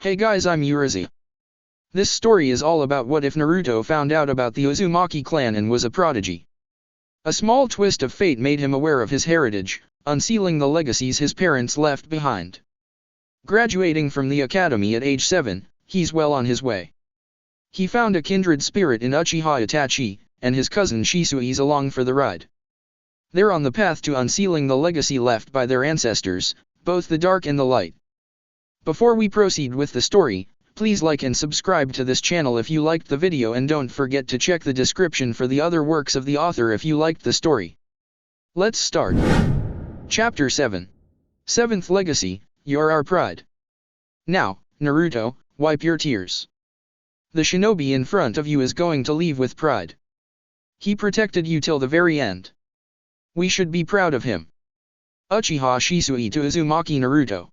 Hey guys, I'm Urizi. This story is all about what if Naruto found out about the Uzumaki clan and was a prodigy. A small twist of fate made him aware of his heritage, unsealing the legacies his parents left behind. Graduating from the academy at age 7, he's well on his way. He found a kindred spirit in Uchiha Itachi, and his cousin Shisui's along for the ride. They're on the path to unsealing the legacy left by their ancestors, both the dark and the light. Before we proceed with the story, please like and subscribe to this channel if you liked the video, and don't forget to check the description for the other works of the author if you liked the story. Let's start. Chapter 7. Seventh Legacy, You're Our Pride. Now, Naruto, wipe your tears. The shinobi in front of you is going to leave with pride. He protected you till the very end. We should be proud of him. Uchiha Shisui to Uzumaki Naruto.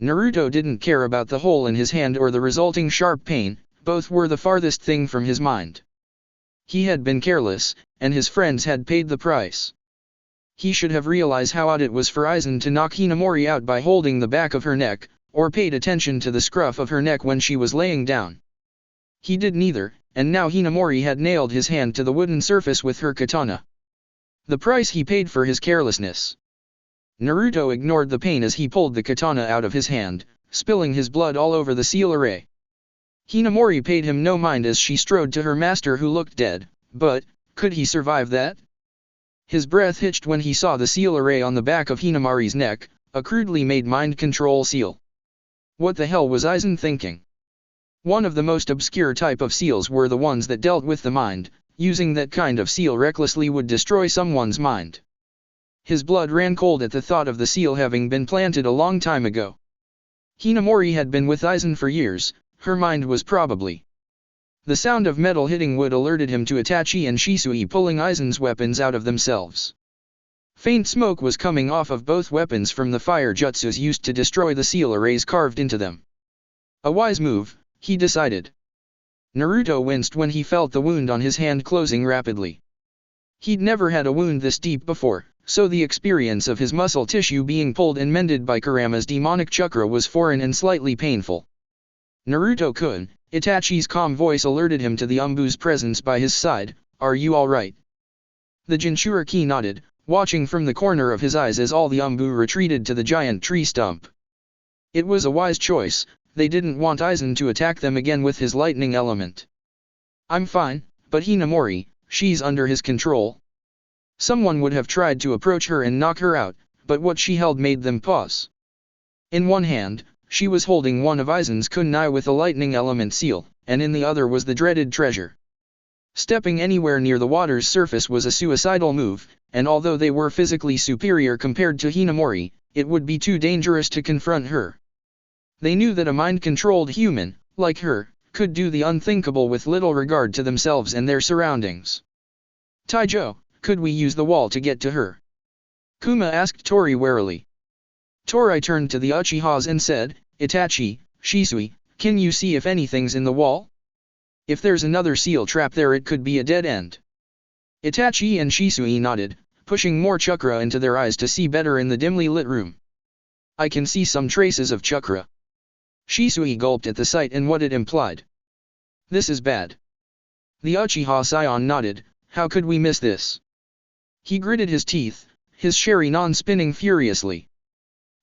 Naruto didn't care about the hole in his hand or the resulting sharp pain, both were the farthest thing from his mind. He had been careless, and his friends had paid the price. He should have realized how odd it was for Aizen to knock Hinamori out by holding the back of her neck, or paid attention to the scruff of her neck when she was laying down. He did neither, and now Hinamori had nailed his hand to the wooden surface with her katana. The price he paid for his carelessness. Naruto ignored the pain as he pulled the katana out of his hand, spilling his blood all over the seal array. Hinamori paid him no mind as she strode to her master, who looked dead, but could he survive that? His breath hitched when he saw the seal array on the back of Hinamori's neck, a crudely made mind control seal. What the hell was Aizen thinking? One of the most obscure type of seals were the ones that dealt with the mind. Using that kind of seal recklessly would destroy someone's mind. His blood ran cold at the thought of the seal having been planted a long time ago. Hinamori had been with Aizen for years, her mind was probably. The sound of metal hitting wood alerted him to Itachi and Shisui pulling Aizen's weapons out of themselves. Faint smoke was coming off of both weapons from the fire jutsus used to destroy the seal arrays carved into them. A wise move, he decided. Naruto winced when he felt the wound on his hand closing rapidly. He'd never had a wound this deep before, so the experience of his muscle tissue being pulled and mended by Kurama's demonic chakra was foreign and slightly painful. Naruto-kun, Itachi's calm voice alerted him to the Umbu's presence by his side. Are you alright? The Jinchuriki nodded, watching from the corner of his eyes as all the Umbu retreated to the giant tree stump. It was a wise choice. They didn't want Aizen to attack them again with his lightning element. I'm fine, but Hinamori, she's under his control. Someone would have tried to approach her and knock her out, but what she held made them pause. In one hand, she was holding one of Aizen's kunai with a lightning element seal, and in the other was the dreaded treasure. Stepping anywhere near the water's surface was a suicidal move, and although they were physically superior compared to Hinamori, it would be too dangerous to confront her. They knew that a mind-controlled human, like her, could do the unthinkable with little regard to themselves and their surroundings. Taijo, could we use the wall to get to her? Kuma asked Tori warily. Tori turned to the Uchihas and said, Itachi, Shisui, can you see if anything's in the wall? If there's another seal trap there, it could be a dead end. Itachi and Shisui nodded, pushing more chakra into their eyes to see better in the dimly lit room. I can see some traces of chakra. Shisui gulped at the sight and what it implied. This is bad. The Uchiha Scion nodded. How could we miss this? He gritted his teeth, his Sharingan spinning furiously.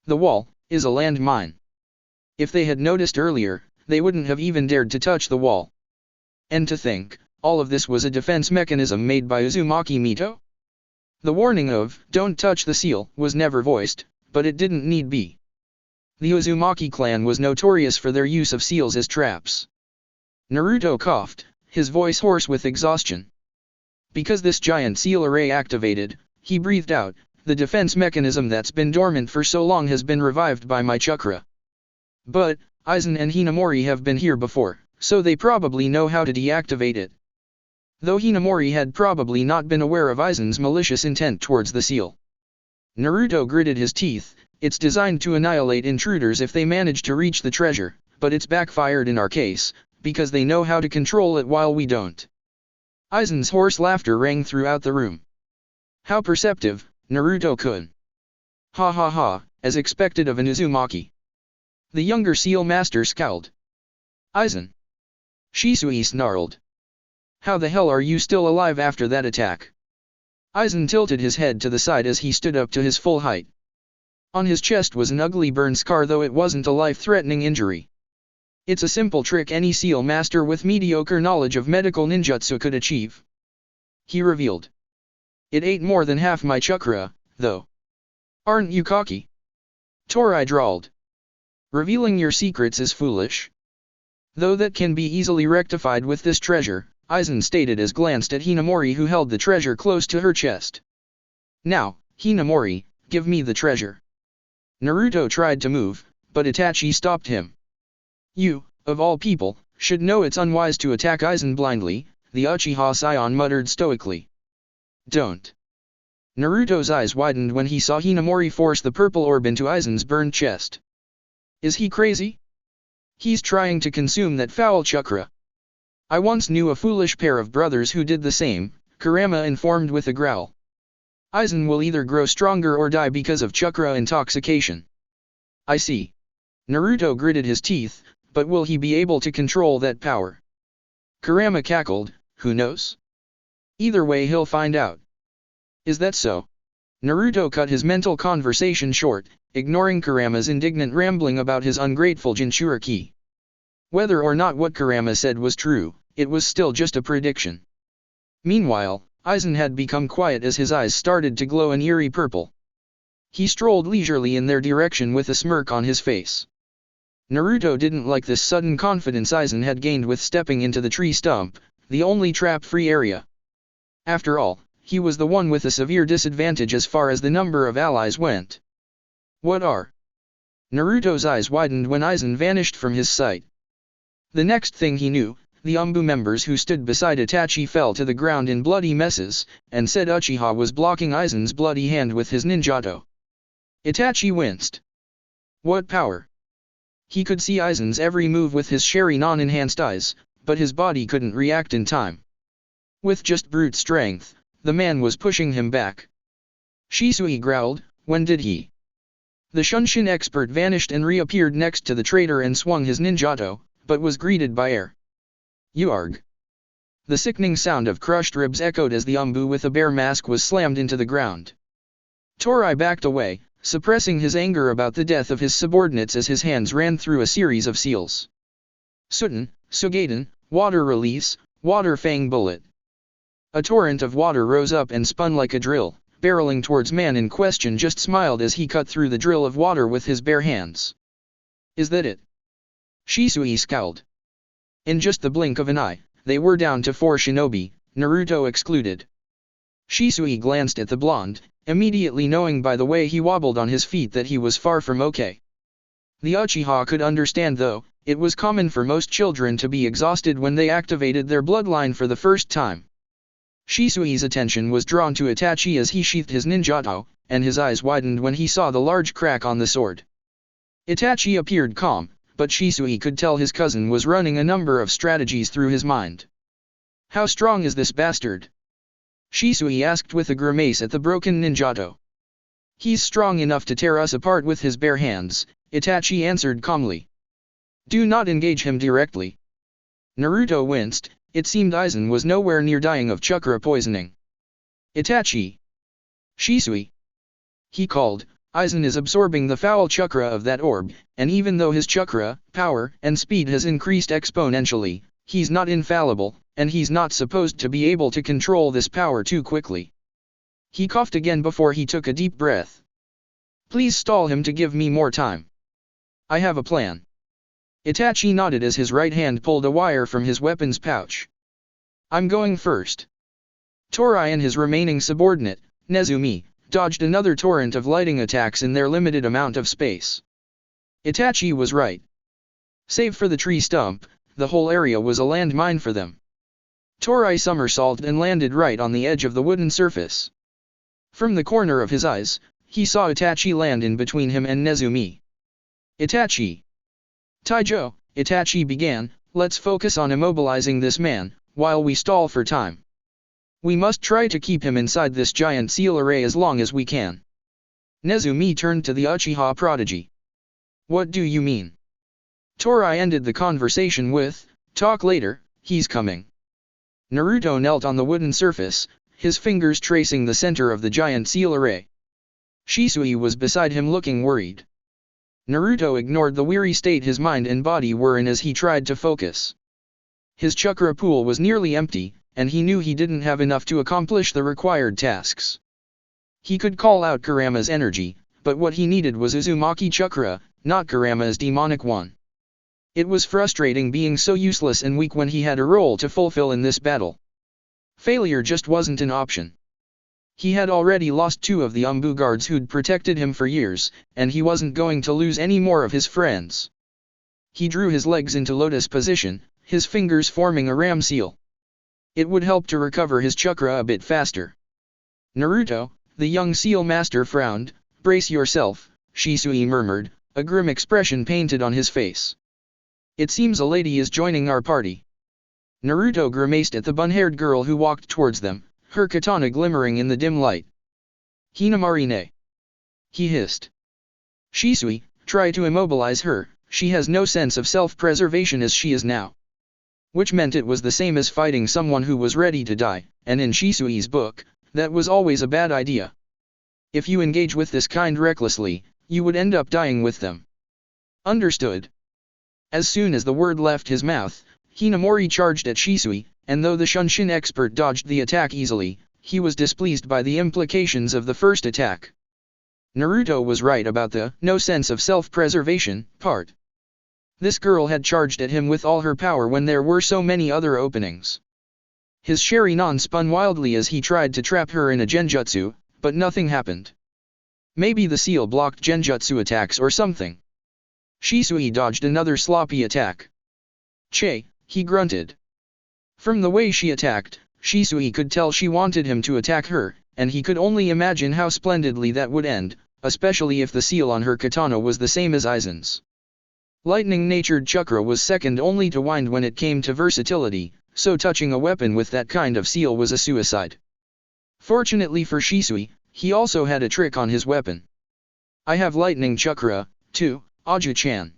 The wall is a landmine. If they had noticed earlier, they wouldn't have even dared to touch the wall. And to think, all of this was a defense mechanism made by Uzumaki Mito? The warning of, don't touch the seal, was never voiced, but it didn't need be. The Uzumaki clan was notorious for their use of seals as traps. Naruto coughed, his voice hoarse with exhaustion. Because this giant seal array activated, he breathed out, the defense mechanism that's been dormant for so long has been revived by my chakra. But, Aizen and Hinamori have been here before, so they probably know how to deactivate it. Though Hinamori had probably not been aware of Aizen's malicious intent towards the seal. Naruto gritted his teeth. It's designed to annihilate intruders if they manage to reach the treasure, but it's backfired in our case, because they know how to control it while we don't. Aizen's hoarse laughter rang throughout the room. How perceptive, Naruto-kun. Ha ha ha, as expected of an Uzumaki. The younger seal master scowled. Aizen. Shisui snarled. How the hell are you still alive after that attack? Aizen tilted his head to the side as he stood up to his full height. On his chest was an ugly burn scar, though it wasn't a life-threatening injury. It's a simple trick any seal master with mediocre knowledge of medical ninjutsu could achieve, he revealed. It ate more than half my chakra, though. Aren't you cocky? Torai drawled. Revealing your secrets is foolish. Though that can be easily rectified with this treasure, Aizen stated as glanced at Hinamori, who held the treasure close to her chest. Now, Hinamori, give me the treasure. Naruto tried to move, but Itachi stopped him. You, of all people, should know it's unwise to attack Aizen blindly, the Uchiha Scion muttered stoically. Don't. Naruto's eyes widened when he saw Hinamori force the purple orb into Aizen's burned chest. Is he crazy? He's trying to consume that foul chakra. I once knew a foolish pair of brothers who did the same, Kurama informed with a growl. Aizen will either grow stronger or die because of chakra intoxication. I see. Naruto gritted his teeth, but will he be able to control that power? Kurama cackled, who knows? Either way he'll find out. Is that so? Naruto cut his mental conversation short, ignoring Kurama's indignant rambling about his ungrateful Jinchuriki. Whether or not what Kurama said was true, it was still just a prediction. Meanwhile, Aizen had become quiet as his eyes started to glow an eerie purple. He strolled leisurely in their direction with a smirk on his face. Naruto didn't like this sudden confidence Aizen had gained with stepping into the tree stump, the only trap-free area. After all, he was the one with a severe disadvantage as far as the number of allies went. What are? Naruto's eyes widened when Aizen vanished from his sight. The next thing he knew, the Umbu members who stood beside Itachi fell to the ground in bloody messes, and said Uchiha was blocking Aizen's bloody hand with his ninjato. Itachi winced. What power? He could see Aizen's every move with his Sharingan-enhanced eyes, but his body couldn't react in time. With just brute strength, the man was pushing him back. Shisui growled, when did he? The Shunshin expert vanished and reappeared next to the traitor and swung his ninjato, but was greeted by air. Uarg. The sickening sound of crushed ribs echoed as the Umbu with a bear mask was slammed into the ground. Torai backed away, suppressing his anger about the death of his subordinates as his hands ran through a series of seals. Sutten, Sugaden, water release, water fang bullet. A torrent of water rose up and spun like a drill, barreling towards man in question just smiled as he cut through the drill of water with his bare hands. Is that it? Shisui scowled. In just the blink of an eye, they were down to 4 shinobi, Naruto excluded. Shisui glanced at the blonde, immediately knowing by the way he wobbled on his feet that he was far from okay. The Uchiha could understand though, it was common for most children to be exhausted when they activated their bloodline for the first time. Shisui's attention was drawn to Itachi as he sheathed his ninjato, and his eyes widened when he saw the large crack on the sword. Itachi appeared calm, but Shisui could tell his cousin was running a number of strategies through his mind. How strong is this bastard? Shisui asked with a grimace at the broken ninjato. He's strong enough to tear us apart with his bare hands, Itachi answered calmly. Do not engage him directly. Naruto winced, it seemed Aizen was nowhere near dying of chakra poisoning. Itachi. Shisui. He called, Aizen is absorbing the foul chakra of that orb, and even though his chakra, power, and speed has increased exponentially, he's not infallible, and he's not supposed to be able to control this power too quickly. He coughed again before he took a deep breath. Please stall him to give me more time. I have a plan. Itachi nodded as his right hand pulled a wire from his weapon's pouch. I'm going first. Torai and his remaining subordinate, Nezumi, dodged another torrent of lighting attacks in their limited amount of space. Itachi was right. Save for the tree stump, the whole area was a landmine for them. Torai somersaulted and landed right on the edge of the wooden surface. From the corner of his eyes, he saw Itachi land in between him and Nezumi. Itachi. Taijo, Itachi began, let's focus on immobilizing this man, while we stall for time. We must try to keep him inside this giant seal array as long as we can. Nezumi turned to the Uchiha Prodigy. What do you mean? Torai ended the conversation with, "Talk later, he's coming." Naruto knelt on the wooden surface, his fingers tracing the center of the giant seal array. Shisui was beside him looking worried. Naruto ignored the weary state his mind and body were in as he tried to focus. His chakra pool was nearly empty, and he knew he didn't have enough to accomplish the required tasks. He could call out Kurama's energy, but what he needed was Uzumaki chakra, not Kurama's demonic one. It was frustrating being so useless and weak when he had a role to fulfill in this battle. Failure just wasn't an option. He had already lost 2 of the Umbu guards who'd protected him for years, and he wasn't going to lose any more of his friends. He drew his legs into lotus position, his fingers forming a ram seal. It would help to recover his chakra a bit faster. Naruto, the young seal master frowned. "Brace yourself," Shisui murmured, a grim expression painted on his face. "It seems a lady is joining our party." Naruto grimaced at the bun-haired girl who walked towards them, her katana glimmering in the dim light. "Hinamari-ne," he hissed. "Shisui, try to immobilize her, she has no sense of self-preservation as she is now." Which meant it was the same as fighting someone who was ready to die, and in Shisui's book, that was always a bad idea. If you engage with this kind recklessly, you would end up dying with them. Understood? As soon as the word left his mouth, Hinamori charged at Shisui, and though the Shunshin expert dodged the attack easily, he was displeased by the implications of the first attack. Naruto was right about the "no sense of self-preservation" part. This girl had charged at him with all her power when there were so many other openings. His Sharingan spun wildly as he tried to trap her in a genjutsu, but nothing happened. Maybe the seal blocked genjutsu attacks or something. Shisui dodged another sloppy attack. "Che," he grunted. From the way she attacked, Shisui could tell she wanted him to attack her, and he could only imagine how splendidly that would end, especially if the seal on her katana was the same as Aizen's. Lightning-natured chakra was second only to wind when it came to versatility, so touching a weapon with that kind of seal was a suicide. Fortunately for Shisui, he also had a trick on his weapon. "I have lightning chakra, too, Aju-chan."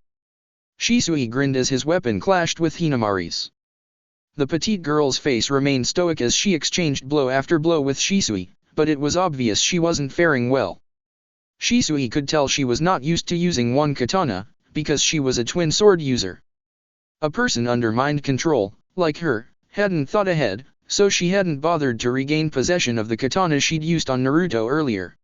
Shisui grinned as his weapon clashed with Hinamari's. The petite girl's face remained stoic as she exchanged blow after blow with Shisui, but it was obvious she wasn't faring well. Shisui could tell she was not used to using one katana, because she was a twin sword user. A person under mind control, like her, hadn't thought ahead, so she hadn't bothered to regain possession of the katana she'd used on Naruto earlier.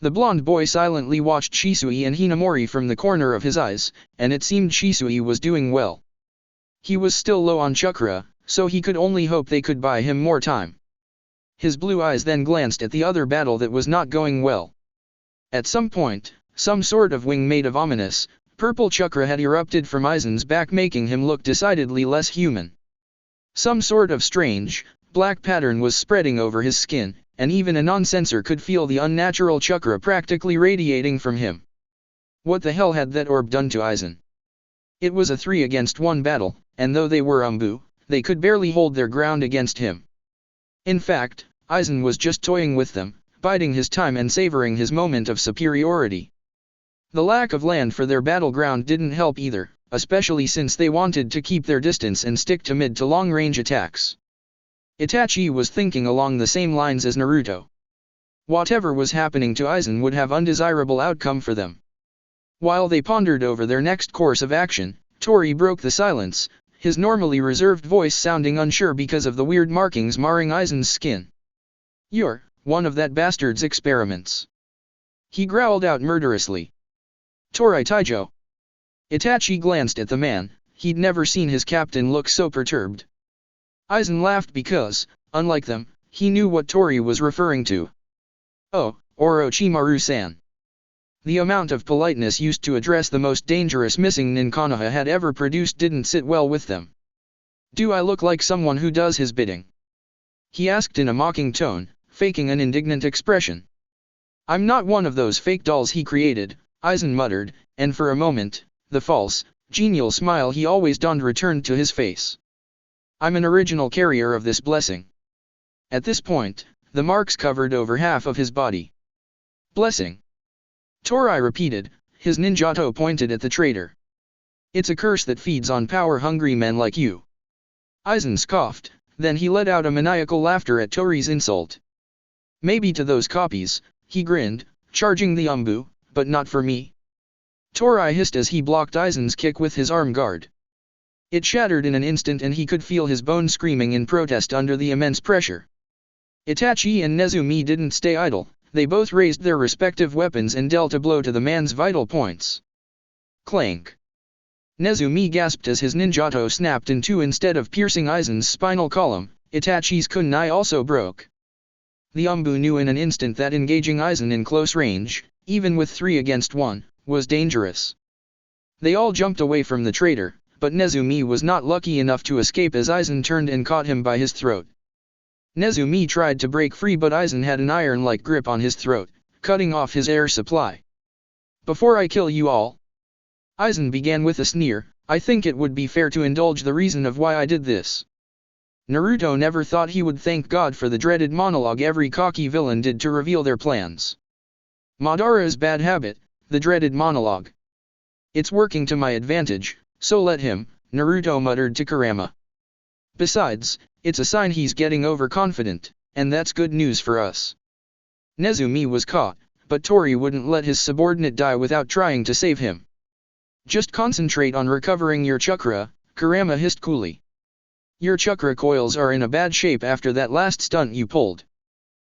The blonde boy silently watched Shisui and Hinamori from the corner of his eyes, and it seemed Shisui was doing well. He was still low on chakra, so he could only hope they could buy him more time. His blue eyes then glanced at the other battle that was not going well. At some point, some sort of wing made of ominous, purple chakra had erupted from Aizen's back, making him look decidedly less human. Some sort of strange, black pattern was spreading over his skin, and even a non-sensor could feel the unnatural chakra practically radiating from him. What the hell had that orb done to Aizen? It was a 3-against-1 battle, and though they were Umbu, they could barely hold their ground against him. In fact, Aizen was just toying with them, biding his time and savoring his moment of superiority. The lack of land for their battleground didn't help either, especially since they wanted to keep their distance and stick to mid to long-range attacks. Itachi was thinking along the same lines as Naruto. Whatever was happening to Aizen would have undesirable outcome for them. While they pondered over their next course of action, Tori broke the silence, his normally reserved voice sounding unsure because of the weird markings marring Aizen's skin. "You're one of that bastard's experiments," he growled out murderously. "Tori Taijo." Itachi glanced at the man. He'd never seen his captain look so perturbed. Aizen laughed because, unlike them, he knew what Tori was referring to. "Oh, Orochimaru-san." The amount of politeness used to address the most dangerous missing nin Konoha had ever produced didn't sit well with them. "Do I look like someone who does his bidding?" he asked in a mocking tone, faking an indignant expression. "I'm not one of those fake dolls he created," Aizen muttered, and for a moment, the false, genial smile he always donned returned to his face. "I'm an original carrier of this blessing." At this point, the marks covered over half of his body. "Blessing?" Tori repeated, his ninjato pointed at the traitor. It's a curse that feeds on power-hungry men like you. Aizen scoffed, then he let out a maniacal laughter at Tori's insult. Maybe to those copies, he grinned, charging the Umbu, but not for me. Tori hissed as he blocked Aizen's kick with his arm guard. It shattered in an instant and he could feel his bones screaming in protest under the immense pressure. Itachi and Nezumi didn't stay idle, they both raised their respective weapons and dealt a blow to the man's vital points. Clank. Nezumi gasped as his ninjato snapped in two instead of piercing Aizen's spinal column. Itachi's kunai also broke. The Umbu knew in an instant that engaging Aizen in close range, even with 3 against 1, was dangerous. They all jumped away from the traitor, but Nezumi was not lucky enough to escape as Aizen turned and caught him by his throat. Nezumi tried to break free but Aizen had an iron-like grip on his throat, cutting off his air supply. "Before I kill you all," Aizen began with a sneer, "I think it would be fair to indulge the reason of why I did this." Naruto never thought he would thank God for the dreaded monologue every cocky villain did to reveal their plans. Madara's bad habit, the dreaded monologue. "It's working to my advantage, so let him," Naruto muttered to Kurama. "Besides, it's a sign he's getting overconfident, and that's good news for us." Nezumi was caught, but Tori wouldn't let his subordinate die without trying to save him. "Just concentrate on recovering your chakra," Kurama hissed coolly. "Your chakra coils are in a bad shape after that last stunt you pulled.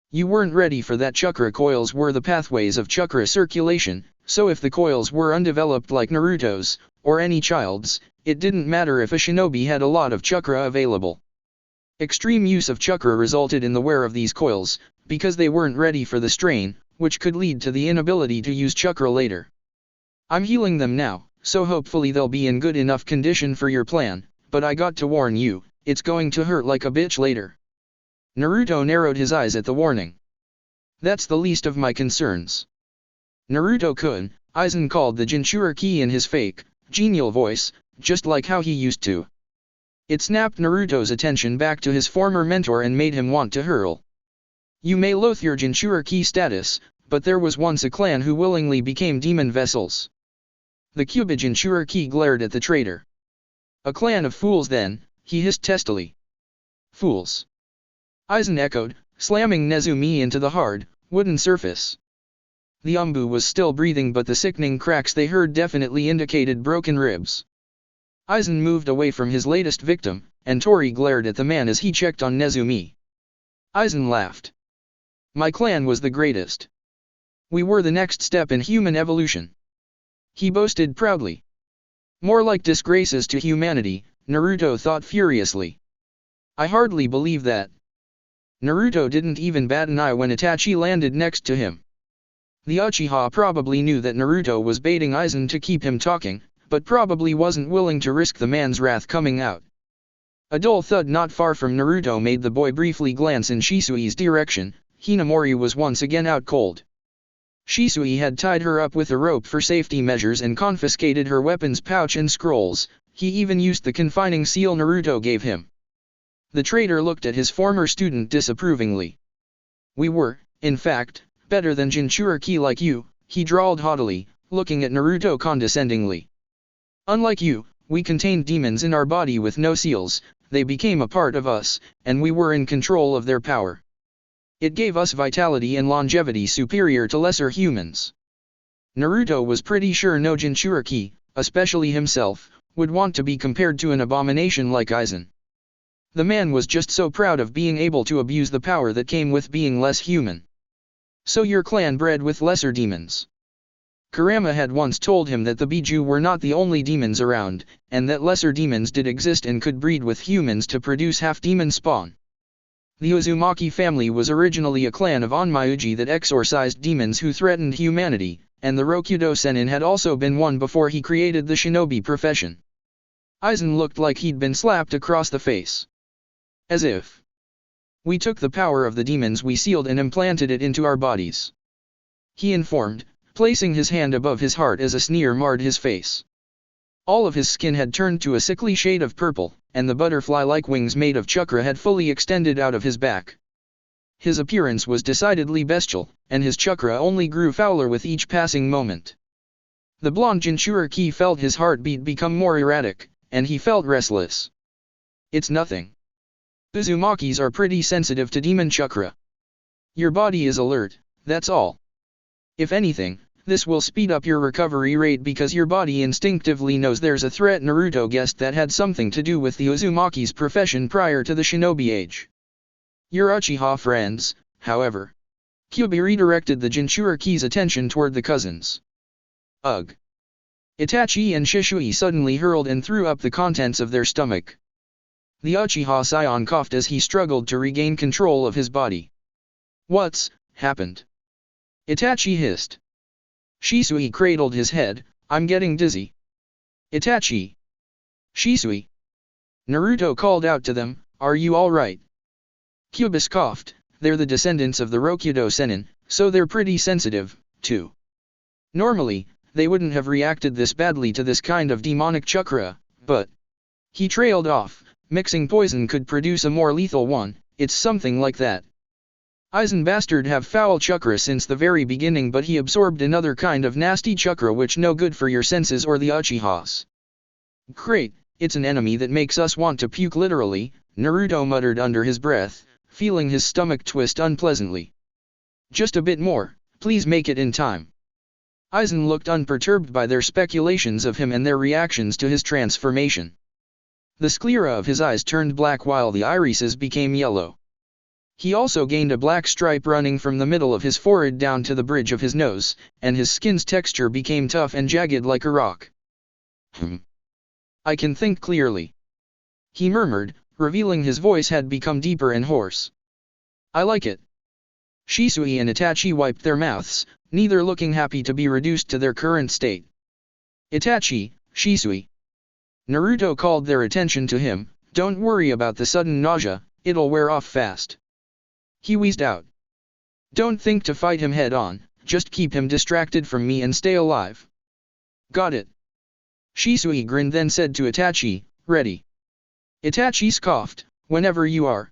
You weren't ready for that. Chakra coils were the pathways of chakra circulation, so if the coils were undeveloped like Naruto's, or any child's, it didn't matter if a shinobi had a lot of chakra available. Extreme use of chakra resulted in the wear of these coils, because they weren't ready for the strain, which could lead to the inability to use chakra later. I'm healing them now, so hopefully they'll be in good enough condition for your plan, but I got to warn you, it's going to hurt like a bitch later." Naruto narrowed his eyes at the warning. "That's the least of my concerns." "Naruto-kun," Aizen called the Jinchuriki in his fake, genial voice, just like how he used to. It snapped Naruto's attention back to his former mentor and made him want to hurl. "You may loathe your Jinchuriki status, but there was once a clan who willingly became demon vessels." The Kyuubi Jinchuriki glared at the traitor. "A clan of fools then," he hissed testily. "Fools," Aizen echoed, slamming Nezumi into the hard, wooden surface. The Umbu was still breathing but the sickening cracks they heard definitely indicated broken ribs. Aizen moved away from his latest victim, and Tori glared at the man as he checked on Nezumi. Aizen laughed. "My clan was the greatest. We were the next step in human evolution," he boasted proudly. "More like disgraces to humanity," Naruto thought furiously. "I hardly believe that." Naruto didn't even bat an eye when Itachi landed next to him. The Uchiha probably knew that Naruto was baiting Aizen to keep him talking, but probably wasn't willing to risk the man's wrath coming out. A dull thud not far from Naruto made the boy briefly glance in Shisui's direction. Hinamori was once again out cold. Shisui had tied her up with a rope for safety measures and confiscated her weapons pouch and scrolls. He even used the confining seal Naruto gave him. The traitor looked at his former student disapprovingly. "We were, in fact, better than Jinchuriki like you," he drawled haughtily, looking at Naruto condescendingly. "Unlike you, we contained demons in our body with no seals, they became a part of us, and we were in control of their power. It gave us vitality and longevity superior to lesser humans." Naruto was pretty sure no Jinchuriki, especially himself, would want to be compared to an abomination like Aizen. The man was just so proud of being able to abuse the power that came with being less human. "So your clan bred with lesser demons?" Kurama had once told him that the Biju were not the only demons around, and that lesser demons did exist and could breed with humans to produce half-demon spawn. The Uzumaki family was originally a clan of Onmyuji that exorcised demons who threatened humanity, and the Rokudo Sennin had also been one before he created the shinobi profession. Aizen looked like he'd been slapped across the face. "As if we took the power of the demons we sealed and implanted it into our bodies," he informed, placing his hand above his heart as a sneer marred his face. All of his skin had turned to a sickly shade of purple, and the butterfly-like wings made of chakra had fully extended out of his back. His appearance was decidedly bestial, and his chakra only grew fouler with each passing moment. The blonde Jinchuriki felt his heartbeat become more erratic, and he felt restless. It's nothing. Uzumakis are pretty sensitive to demon chakra. Your body is alert, that's all. If anything, this will speed up your recovery rate because your body instinctively knows there's a threat. Naruto guessed that had something to do with the Uzumaki's profession prior to the shinobi age. Your Uchiha friends, however. Kyubi redirected the Jinchuriki's attention toward the cousins. Ugh. Itachi and Shisui suddenly hurled and threw up the contents of their stomach. The Uchiha scion coughed as he struggled to regain control of his body. What's happened? Itachi hissed. Shisui cradled his head, I'm getting dizzy. Itachi. Shisui. Naruto called out to them, are you alright? Kyubis coughed, they're the descendants of the Rokudo Sennin, so they're pretty sensitive, too. Normally, they wouldn't have reacted this badly to this kind of demonic chakra, but... He trailed off, mixing poison could produce a more lethal one, it's something like that. Aizen bastard have foul chakra since the very beginning, but he absorbed another kind of nasty chakra which no good for your senses or the Uchihas. Great, it's an enemy that makes us want to puke literally, Naruto muttered under his breath, feeling his stomach twist unpleasantly. Just a bit more, please make it in time. Aizen looked unperturbed by their speculations of him and their reactions to his transformation. The sclera of his eyes turned black while the irises became yellow. He also gained a black stripe running from the middle of his forehead down to the bridge of his nose, and his skin's texture became tough and jagged like a rock. I can think clearly. He murmured, revealing his voice had become deeper and hoarse. I like it. Shisui and Itachi wiped their mouths, neither looking happy to be reduced to their current state. Itachi, Shisui. Naruto called their attention to him, don't worry about the sudden nausea, it'll wear off fast. He wheezed out. Don't think to fight him head on, just keep him distracted from me and stay alive. Got it. Shisui grinned then said to Itachi, ready. Itachi scoffed, whenever you are.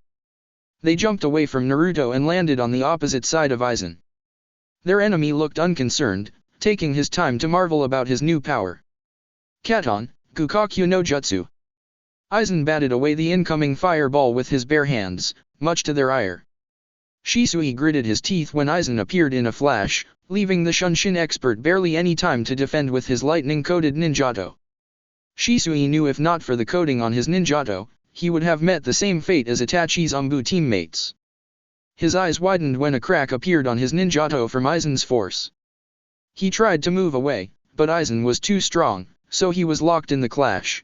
They jumped away from Naruto and landed on the opposite side of Aizen. Their enemy looked unconcerned, taking his time to marvel about his new power. Katon, Kukakyu no Jutsu. Aizen batted away the incoming fireball with his bare hands, much to their ire. Shisui gritted his teeth when Aizen appeared in a flash, leaving the Shunshin expert barely any time to defend with his lightning-coated ninjato. Shisui knew if not for the coating on his ninjato, he would have met the same fate as Itachi's Umbu teammates. His eyes widened when a crack appeared on his ninjato from Aizen's force. He tried to move away, but Aizen was too strong, so he was locked in the clash.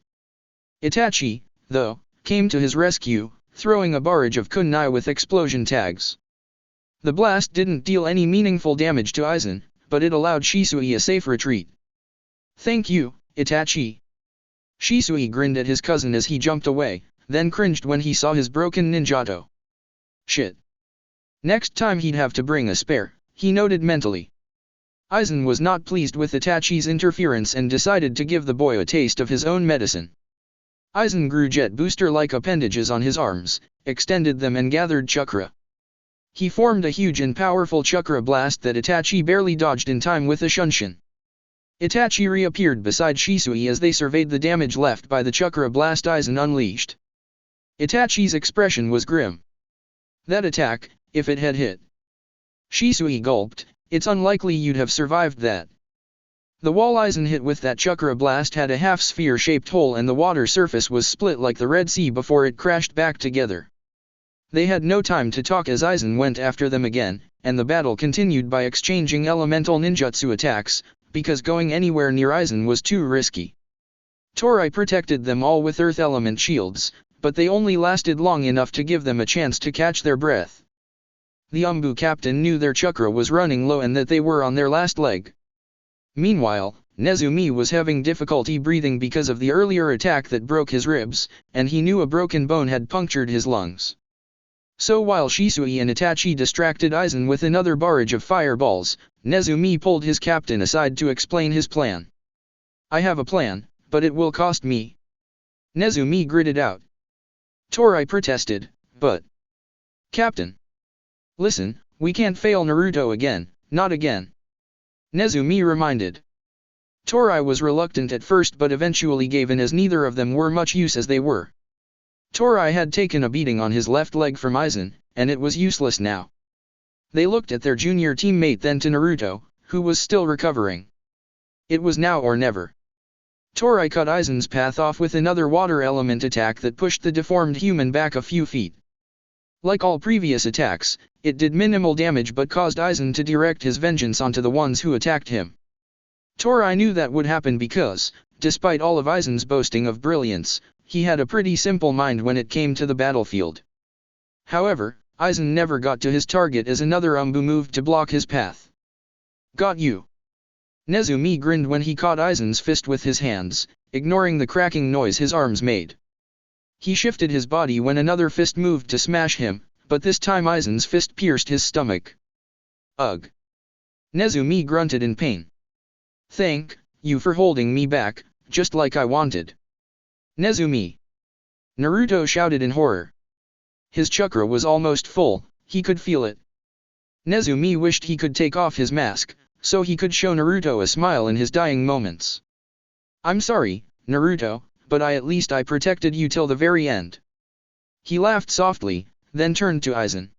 Itachi, though, came to his rescue, throwing a barrage of kunai with explosion tags. The blast didn't deal any meaningful damage to Aizen, but it allowed Shisui a safe retreat. Thank you, Itachi. Shisui grinned at his cousin as he jumped away, then cringed when he saw his broken ninjato. Shit. Next time he'd have to bring a spare, he noted mentally. Aizen was not pleased with Itachi's interference and decided to give the boy a taste of his own medicine. Aizen grew jet booster-like appendages on his arms, extended them and gathered chakra. He formed a huge and powerful chakra blast that Itachi barely dodged in time with a Shunshin. Itachi reappeared beside Shisui as they surveyed the damage left by the chakra blast Aizen unleashed. Itachi's expression was grim. That attack, if it had hit. Shisui gulped, it's unlikely you'd have survived that. The wall Aizen hit with that chakra blast had a half-sphere-shaped hole and the water surface was split like the Red Sea before it crashed back together. They had no time to talk as Aizen went after them again, and the battle continued by exchanging elemental ninjutsu attacks, because going anywhere near Aizen was too risky. Torai protected them all with earth element shields, but they only lasted long enough to give them a chance to catch their breath. The Umbu captain knew their chakra was running low and that they were on their last leg. Meanwhile, Nezumi was having difficulty breathing because of the earlier attack that broke his ribs, and he knew a broken bone had punctured his lungs. So while Shisui and Itachi distracted Aizen with another barrage of fireballs, Nezumi pulled his captain aside to explain his plan. I have a plan, but it will cost me. Nezumi gritted out. Torai protested, but... Captain. Listen, we can't fail Naruto again, not again. Nezumi reminded. Torai was reluctant at first but eventually gave in as neither of them were much use as they were. Torai had taken a beating on his left leg from Aizen, and it was useless now. They looked at their junior teammate then to Naruto, who was still recovering. It was now or never. Torai cut Aizen's path off with another water element attack that pushed the deformed human back a few feet. Like all previous attacks, it did minimal damage but caused Aizen to direct his vengeance onto the ones who attacked him. Torai knew that would happen because, despite all of Aizen's boasting of brilliance, he had a pretty simple mind when it came to the battlefield. However, Aizen never got to his target as another Umbu moved to block his path. Got you. Nezumi grinned when he caught Aizen's fist with his hands, ignoring the cracking noise his arms made. He shifted his body when another fist moved to smash him, but this time Aizen's fist pierced his stomach. Ugh. Nezumi grunted in pain. Thank you for holding me back, just like I wanted. Nezumi. Naruto shouted in horror. His chakra was almost full, he could feel it. Nezumi wished he could take off his mask, so he could show Naruto a smile in his dying moments. I'm sorry, Naruto, but at least I protected you till the very end. He laughed softly, then turned to Aizen.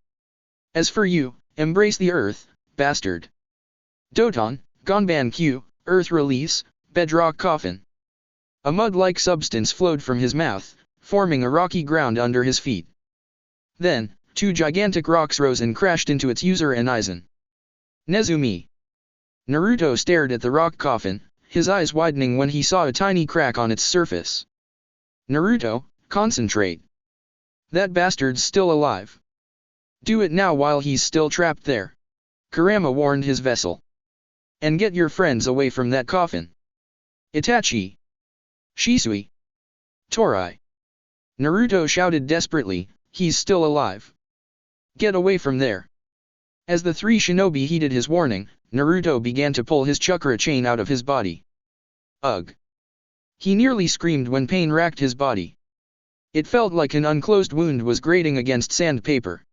As for you, embrace the earth, bastard. Doton, Gonban Q, earth release, bedrock coffin. A mud-like substance flowed from his mouth, forming a rocky ground under his feet. Then, two gigantic rocks rose and crashed into its user and Aizen. Nezumi. Naruto stared at the rock coffin, his eyes widening when he saw a tiny crack on its surface. Naruto, concentrate. That bastard's still alive. Do it now while he's still trapped there. Kurama warned his vessel. And get your friends away from that coffin. Itachi. Shisui. Torai. Naruto shouted desperately, he's still alive. Get away from there. As the three shinobi heeded his warning, Naruto began to pull his chakra chain out of his body. Ugh. He nearly screamed when pain racked his body. It felt like an unclosed wound was grating against sandpaper.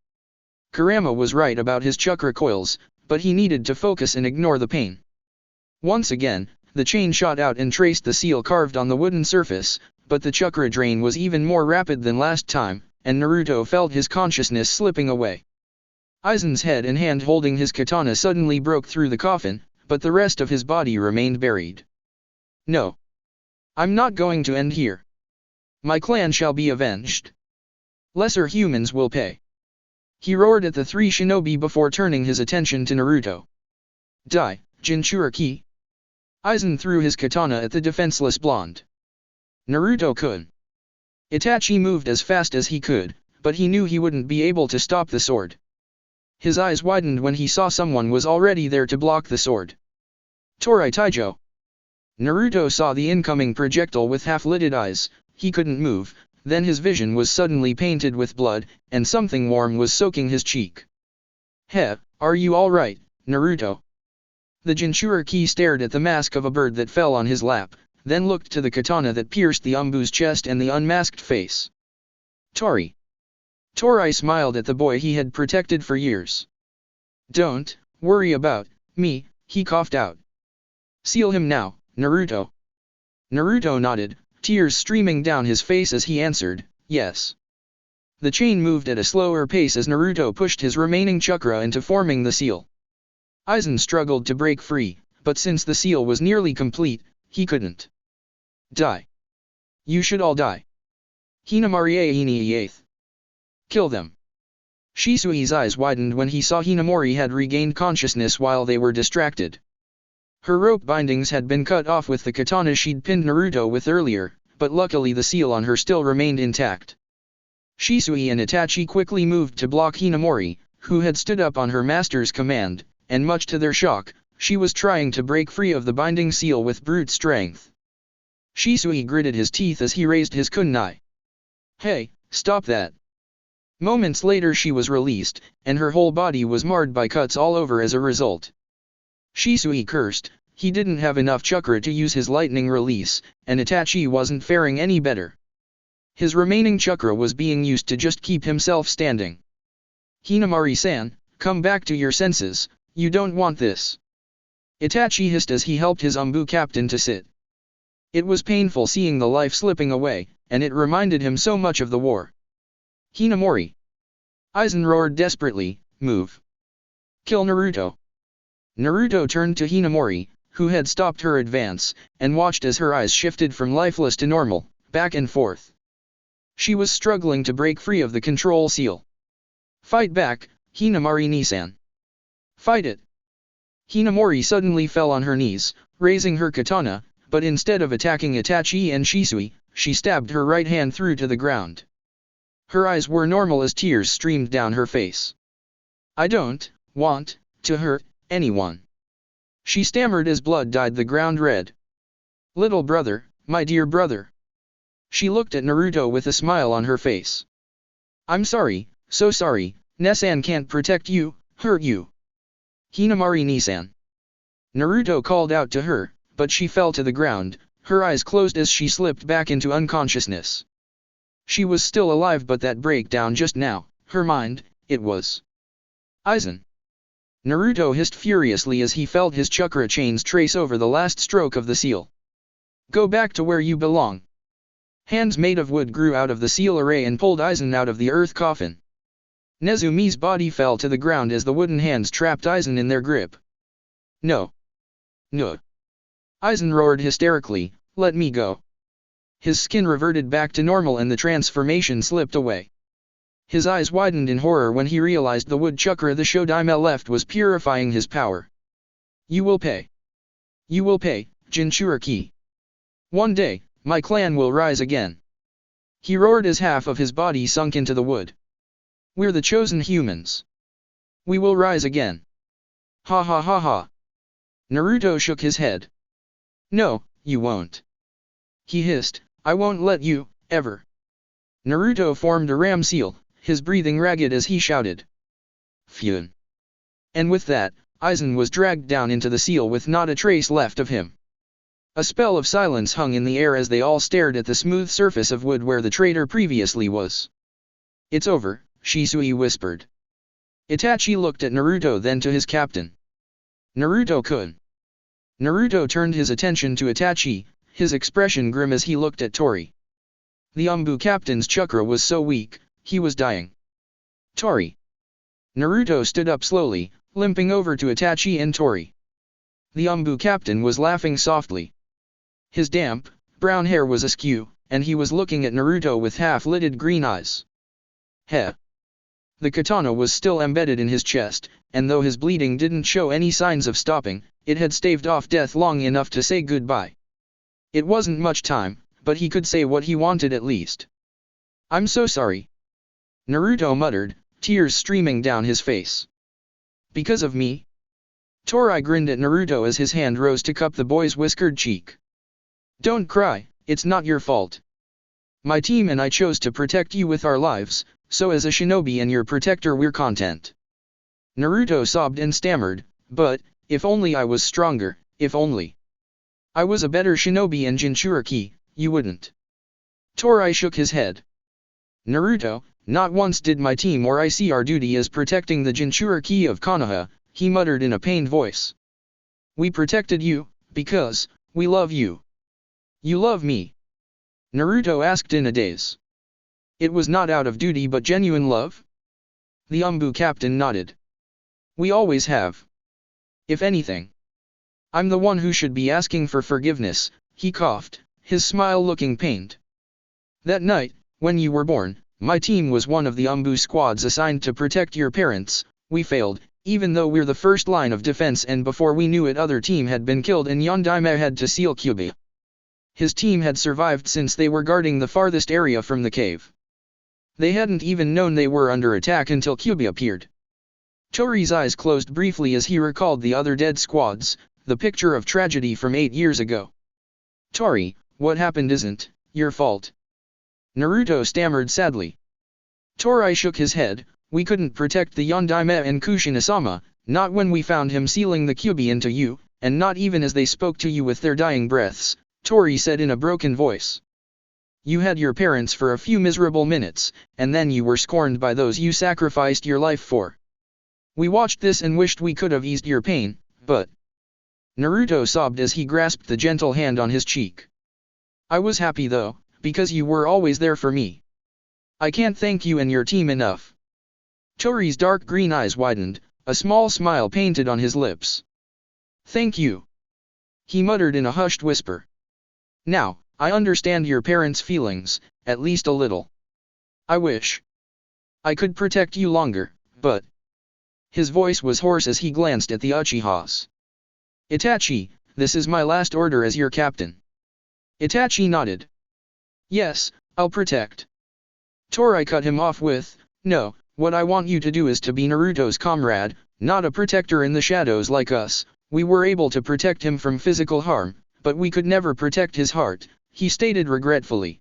Kurama was right about his chakra coils, but he needed to focus and ignore the pain. Once again, the chain shot out and traced the seal carved on the wooden surface, but the chakra drain was even more rapid than last time, and Naruto felt his consciousness slipping away. Aizen's head and hand holding his katana suddenly broke through the coffin, but the rest of his body remained buried. No. I'm not going to end here. My clan shall be avenged. Lesser humans will pay. He roared at the three shinobi before turning his attention to Naruto. Die, Jinchuriki. Aizen threw his katana at the defenseless blonde. Naruto-kun. Itachi moved as fast as he could, but he knew he wouldn't be able to stop the sword. His eyes widened when he saw someone was already there to block the sword. Torai Taijo. Naruto saw the incoming projectile with half-lidded eyes. He couldn't move, then his vision was suddenly painted with blood, and something warm was soaking his cheek. Heh, are you alright, Naruto? The Jinchuriki stared at the mask of a bird that fell on his lap, then looked to the katana that pierced the Umbu's chest and the unmasked face. Tori. Torai smiled at the boy he had protected for years. Don't worry about me, he coughed out. Seal him now, Naruto. Naruto nodded, tears streaming down his face as he answered, yes. The chain moved at a slower pace as Naruto pushed his remaining chakra into forming the seal. Aizen struggled to break free, but since the seal was nearly complete, he couldn't. Die. You should all die. Hinamari Ainieth. Kill them. Shisui's eyes widened when he saw Hinamori had regained consciousness while they were distracted. Her rope bindings had been cut off with the katana she'd pinned Naruto with earlier, but luckily the seal on her still remained intact. Shisui and Itachi quickly moved to block Hinamori, who had stood up on her master's command, and much to their shock, she was trying to break free of the binding seal with brute strength. Shisui gritted his teeth as he raised his kunai. Hey, stop that. Moments later she was released, and her whole body was marred by cuts all over as a result. Shisui cursed, he didn't have enough chakra to use his lightning release, and Itachi wasn't faring any better. His remaining chakra was being used to just keep himself standing. Hinamari-san, come back to your senses, you don't want this. Itachi hissed as he helped his captain to sit. It was painful seeing the life slipping away, and it reminded him so much of the war. Hinamori. Aizen roared desperately, move. Kill Naruto. Naruto turned to Hinamori, who had stopped her advance, and watched as her eyes shifted from lifeless to normal, back and forth. She was struggling to break free of the control seal. Fight back, Hinamori-Nisan. Fight it. Hinamori suddenly fell on her knees, raising her katana, but instead of attacking Itachi and Shisui, she stabbed her right hand through to the ground. Her eyes were normal as tears streamed down her face. I don't want to hurt anyone. She stammered as blood dyed the ground red. Little brother, my dear brother. She looked at Naruto with a smile on her face. I'm sorry, so sorry, Nesan can't protect you, hurt you. Hinamori-Nisan. Naruto called out to her, but she fell to the ground, her eyes closed as she slipped back into unconsciousness. She was still alive, but that breakdown just now, her mind, it was. Aizen. Naruto hissed furiously as he felt his chakra chains trace over the last stroke of the seal. Go back to where you belong. Hands made of wood grew out of the seal array and pulled Aizen out of the earth coffin. Nezumi's body fell to the ground as the wooden hands trapped Aizen in their grip. No. No. Aizen roared hysterically, let me go. His skin reverted back to normal and the transformation slipped away. His eyes widened in horror when he realized the wood chakra the Shodime left was purifying his power. You will pay. You will pay, Jinchuriki. One day, my clan will rise again. He roared as half of his body sunk into the wood. We're the chosen humans. We will rise again. Ha ha ha ha. Naruto shook his head. No, you won't. He hissed, I won't let you, ever. Naruto formed a ram seal, his breathing ragged as he shouted. Phew. And with that, Aizen was dragged down into the seal with not a trace left of him. A spell of silence hung in the air as they all stared at the smooth surface of wood where the traitor previously was. It's over, Shisui whispered. Itachi looked at Naruto then to his captain. Naruto-kun. Naruto turned his attention to Itachi, his expression grim as he looked at Tori. The captain's chakra was so weak, he was dying. Tori. Naruto stood up slowly, limping over to Itachi and Tori. The captain was laughing softly. His damp, brown hair was askew, and he was looking at Naruto with half-lidded green eyes. Heh. The katana was still embedded in his chest, and though his bleeding didn't show any signs of stopping, it had staved off death long enough to say goodbye. It wasn't much time, but he could say what he wanted at least. I'm so sorry. Naruto muttered, tears streaming down his face. Because of me? Tori grinned at Naruto as his hand rose to cup the boy's whiskered cheek. Don't cry, it's not your fault. My team and I chose to protect you with our lives, so as a shinobi and your protector we're content. Naruto sobbed and stammered, but, if only I was stronger, if only I was a better shinobi and Jinchuriki, you wouldn't. Tori shook his head. Naruto, not once did my team or I see our duty as protecting the Jinchuriki of Konoha, he muttered in a pained voice. We protected you, because, we love you. You love me? Naruto asked in a daze. It was not out of duty but genuine love? The captain nodded. We always have. If anything. I'm the one who should be asking for forgiveness, he coughed, his smile looking pained. That night, when you were born, my team was one of the squads assigned to protect your parents. We failed, even though we're the first line of defense, and before we knew it other team had been killed and Yondaime had to seal Kyubi. His team had survived since they were guarding the farthest area from the cave. They hadn't even known they were under attack until Kyubi appeared. Tori's eyes closed briefly as he recalled the other dead squads, the picture of tragedy from 8 years ago. Tori, what happened isn't your fault. Naruto stammered sadly. Tori shook his head, we couldn't protect the Yondaime and Kushinasama, not when we found him sealing the Kyubi into you, and not even as they spoke to you with their dying breaths, Tori said in a broken voice. You had your parents for a few miserable minutes, and then you were scorned by those you sacrificed your life for. We watched this and wished we could have eased your pain, but Naruto sobbed as he grasped the gentle hand on his cheek. I was happy though, because you were always there for me. I can't thank you and your team enough. Tori's dark green eyes widened, a small smile painted on his lips. Thank you. He muttered in a hushed whisper. Now, I understand your parents' feelings, at least a little. I wish I could protect you longer, but... His voice was hoarse as he glanced at the Uchihas. Itachi, this is my last order as your captain. Itachi nodded. Yes, I'll protect. Tori cut him off with, no, what I want you to do is to be Naruto's comrade, not a protector in the shadows like us. We were able to protect him from physical harm, but we could never protect his heart, he stated regretfully.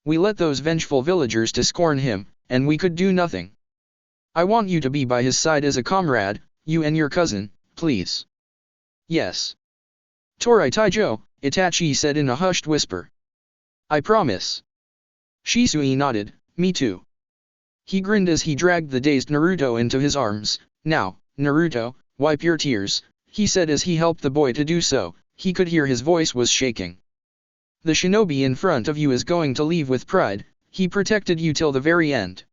We let those vengeful villagers to scorn him, and we could do nothing. I want you to be by his side as a comrade, you and your cousin, please. Yes. Torai Taijo, Itachi said in a hushed whisper. I promise. Shisui nodded, me too. He grinned as he dragged the dazed Naruto into his arms. Now, Naruto, wipe your tears, he said as he helped the boy to do so. He could hear his voice was shaking. The shinobi in front of you is going to leave with pride, he protected you till the very end.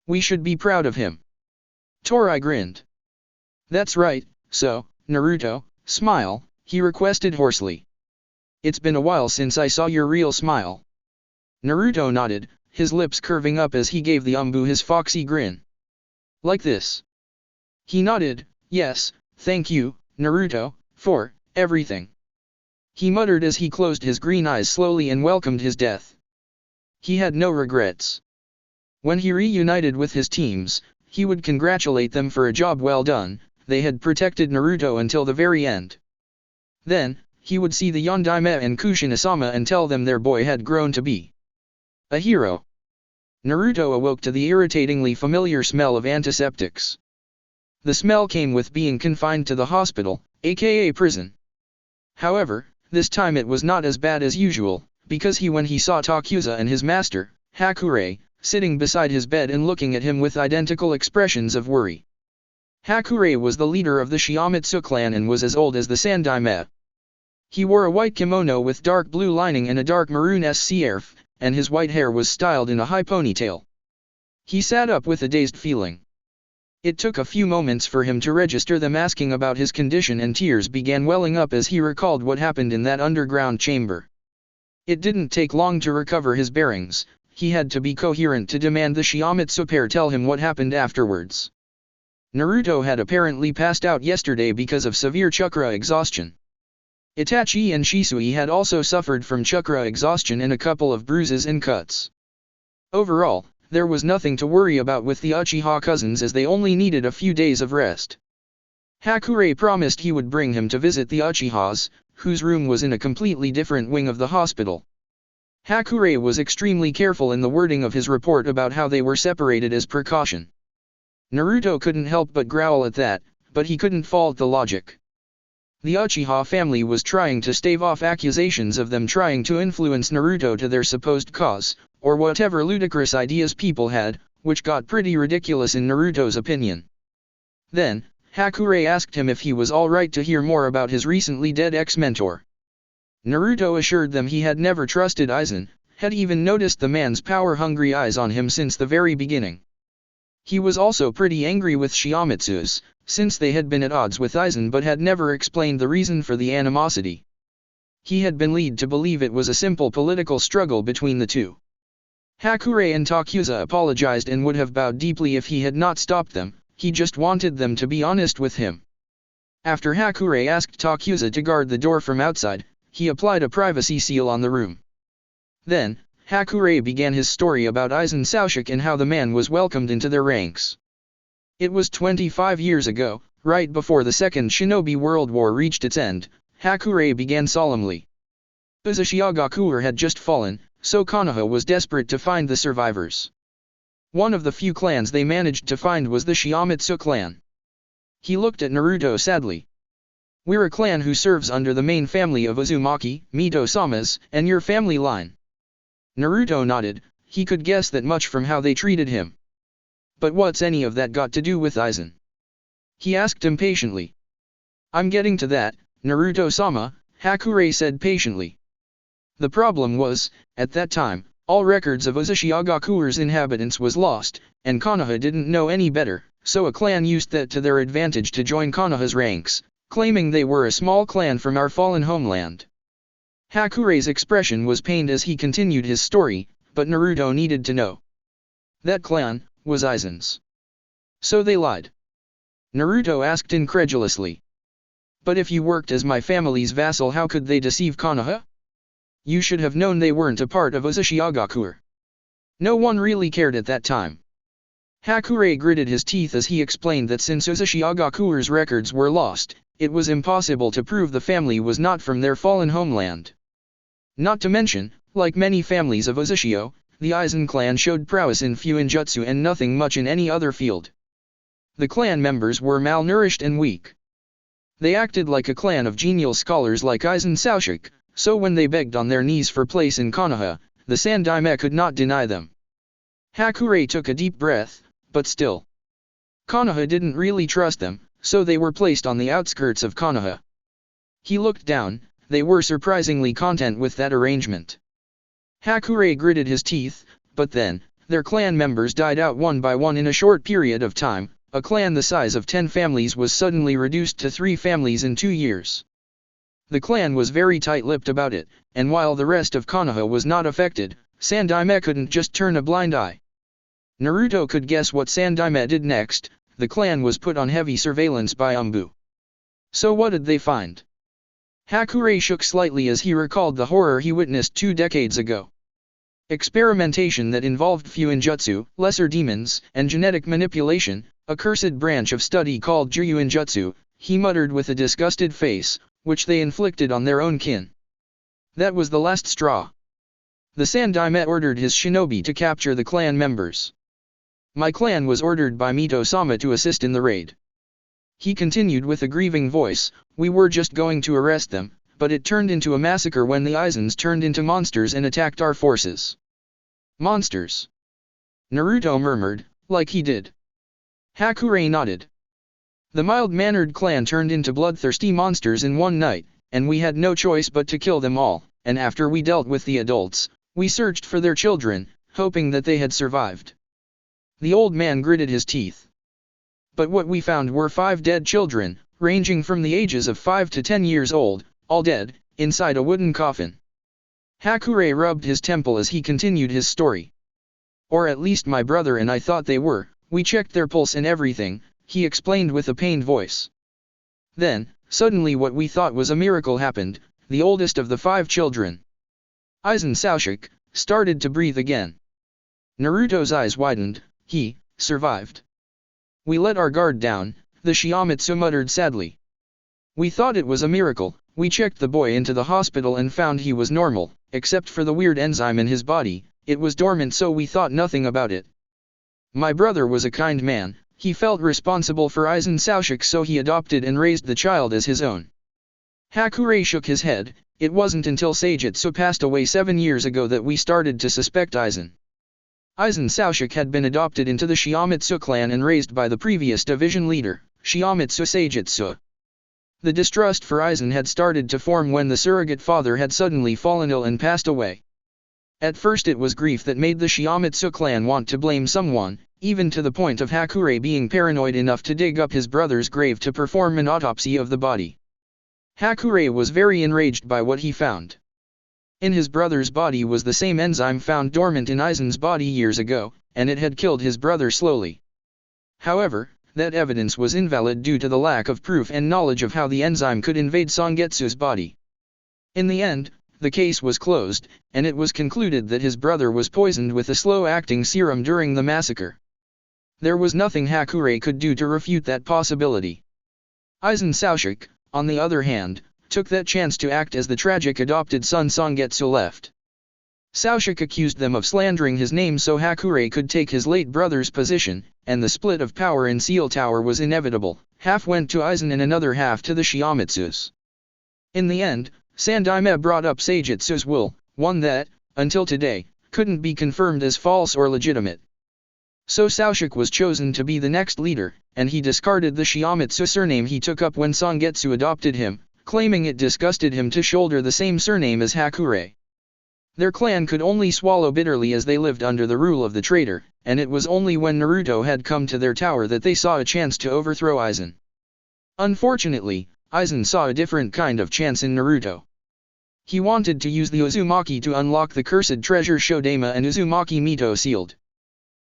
We should be proud of him. Torai grinned. That's right, so, Naruto, smile, he requested hoarsely. It's been a while since I saw your real smile. Naruto nodded, his lips curving up as he gave the Umbu his foxy grin. Like this. He nodded, yes, thank you, Naruto, for everything. He muttered as he closed his green eyes slowly and welcomed his death. He had no regrets. When he reunited with his teams, he would congratulate them for a job well done. They had protected Naruto until the very end. Then, he would see the Yondaime and Kushina-sama and tell them their boy had grown to be a hero. Naruto awoke to the irritatingly familiar smell of antiseptics. The smell came with being confined to the hospital, aka prison. However, this time it was not as bad as usual, because when he saw Takuza and his master, Hakure, sitting beside his bed and looking at him with identical expressions of worry. Hakure was the leader of the Shiamatsu clan and was as old as the Sandaime. He wore a white kimono with dark blue lining and a dark maroon scarf, and his white hair was styled in a high ponytail. He sat up with a dazed feeling. It took a few moments for him to register them asking about his condition, and tears began welling up as he recalled what happened in that underground chamber. It didn't take long to recover his bearings. He had to be coherent to demand the Shiamatsu pair tell him what happened afterwards. Naruto had apparently passed out yesterday because of severe chakra exhaustion. Itachi and Shisui had also suffered from chakra exhaustion and a couple of bruises and cuts. Overall, there was nothing to worry about with the Uchiha cousins as they only needed a few days of rest. Hakure promised he would bring him to visit the Uchihas, whose room was in a completely different wing of the hospital. Hakure was extremely careful in the wording of his report about how they were separated as precaution. Naruto couldn't help but growl at that, but he couldn't fault the logic. The Uchiha family was trying to stave off accusations of them trying to influence Naruto to their supposed cause, or whatever ludicrous ideas people had, which got pretty ridiculous in Naruto's opinion. Then, Hakure asked him if he was alright to hear more about his recently dead ex-mentor. Naruto assured them he had never trusted Aizen, had even noticed the man's power-hungry eyes on him since the very beginning. He was also pretty angry with Shiamatsu's, since they had been at odds with Aizen but had never explained the reason for the animosity. He had been led to believe it was a simple political struggle between the two. Hakure and Takuza apologized and would have bowed deeply if he had not stopped them. He just wanted them to be honest with him. After Hakure asked Takuza to guard the door from outside, he applied a privacy seal on the room. Then, Hakure began his story about Aizen Soushik and how the man was welcomed into their ranks. It was 25 years ago, right before the Second Shinobi World War reached its end. Hakure began solemnly. Uzushiagakuer had just fallen, so Konoha was desperate to find the survivors. One of the few clans they managed to find was the Shiamatsu clan. He looked at Naruto sadly. We're a clan who serves under the main family of Uzumaki, Mito-samas, and your family line. Naruto nodded, he could guess that much from how they treated him. But what's any of that got to do with Aizen? He asked impatiently. I'm getting to that, Naruto-sama, Hakurei said patiently. The problem was, at that time, all records of Uzumaki inhabitants was lost, and Konoha didn't know any better, so a clan used that to their advantage to join Konoha's ranks, claiming they were a small clan from our fallen homeland. Hakurei's expression was pained as he continued his story, but Naruto needed to know. That clan was Aizen's. So they lied? Naruto asked incredulously. But if you worked as my family's vassal, how could they deceive Konoha? You should have known they weren't a part of Uchiha. No one really cared at that time. Hakurei gritted his teeth as he explained that since Uchiha records were lost, it was impossible to prove the family was not from their fallen homeland. Not to mention, like many families of Uchiha, the Aizen clan showed prowess in Fuinjutsu and nothing much in any other field. The clan members were malnourished and weak. They acted like a clan of genial scholars like Aizen Sasuke, so when they begged on their knees for place in Konoha, the Sandaime could not deny them. Hakurei took a deep breath, but still. Konoha didn't really trust them, so they were placed on the outskirts of Konoha. He looked down, they were surprisingly content with that arrangement. Hakurei gritted his teeth, but then, their clan members died out one by one in a short period of time. A clan the size of 10 families was suddenly reduced to 3 families in 2 years. The clan was very tight-lipped about it, and while the rest of Konoha was not affected, Sandaime couldn't just turn a blind eye. Naruto could guess what Sandaime did next. The clan was put on heavy surveillance by Umbu. So what did they find? Hakurei shook slightly as he recalled the horror he witnessed 2 decades ago. Experimentation that involved Fuinjutsu, lesser demons, and genetic manipulation, a cursed branch of study called Juinjutsu, he muttered with a disgusted face, which they inflicted on their own kin. That was the last straw. The Sandaime ordered his shinobi to capture the clan members. My clan was ordered by Mito-sama to assist in the raid. He continued with a grieving voice, we were just going to arrest them, but it turned into a massacre when the Aizens turned into monsters and attacked our forces. Monsters? Naruto murmured, like he did. Hakurei nodded. The mild-mannered clan turned into bloodthirsty monsters in one night, and we had no choice but to kill them all, and after we dealt with the adults, we searched for their children, hoping that they had survived. The old man gritted his teeth. But what we found were 5 dead children, ranging from the ages of 5 to 10 years old, all dead, inside a wooden coffin. Hakurei rubbed his temple as he continued his story. Or at least my brother and I thought they were. We checked their pulse and everything, he explained with a pained voice. Then, suddenly what we thought was a miracle happened. The oldest of the 5 children, Aizen Sasuke, started to breathe again. Naruto's eyes widened. He survived. We let our guard down, the Shiamatsu muttered sadly. We thought it was a miracle. We checked the boy into the hospital and found he was normal, except for the weird enzyme in his body. It was dormant, so we thought nothing about it. My brother was a kind man. He felt responsible for Aizen Sasuke, so he adopted and raised the child as his own. Hakurei shook his head. It wasn't until Sagetsu passed away 7 years ago that we started to suspect Aizen. Aizen Sasuke had been adopted into the Shiamatsu clan and raised by the previous division leader, Shiamatsu Sagetsu. The distrust for Aizen had started to form when the surrogate father had suddenly fallen ill and passed away. At first it was grief that made the Shiamatsu clan want to blame someone, even to the point of Hakurei being paranoid enough to dig up his brother's grave to perform an autopsy of the body. Hakurei was very enraged by what he found. In his brother's body was the same enzyme found dormant in Aizen's body years ago, and it had killed his brother slowly. However, that evidence was invalid due to the lack of proof and knowledge of how the enzyme could invade Sangetsu's body. In the end, the case was closed, and it was concluded that his brother was poisoned with a slow-acting serum during the massacre. There was nothing Hakurei could do to refute that possibility. Aizen Sasuke, on the other hand, took that chance to act as the tragic adopted son Sangetsu left. Sasuke accused them of slandering his name so Hakurei could take his late brother's position, and the split of power in Seal Tower was inevitable. Half went to Aizen and another half to the Shiamatsus. In the end, Sandaime brought up Sagetsu's will, one that, until today, couldn't be confirmed as false or legitimate. So Sasuke was chosen to be the next leader, and he discarded the Shiamatsu surname he took up when Sangetsu adopted him, claiming it disgusted him to shoulder the same surname as Hakurei. Their clan could only swallow bitterly as they lived under the rule of the traitor, and it was only when Naruto had come to their tower that they saw a chance to overthrow Aizen. Unfortunately, Aizen saw a different kind of chance in Naruto. He wanted to use the Uzumaki to unlock the cursed treasure Shodama and Uzumaki Mito sealed.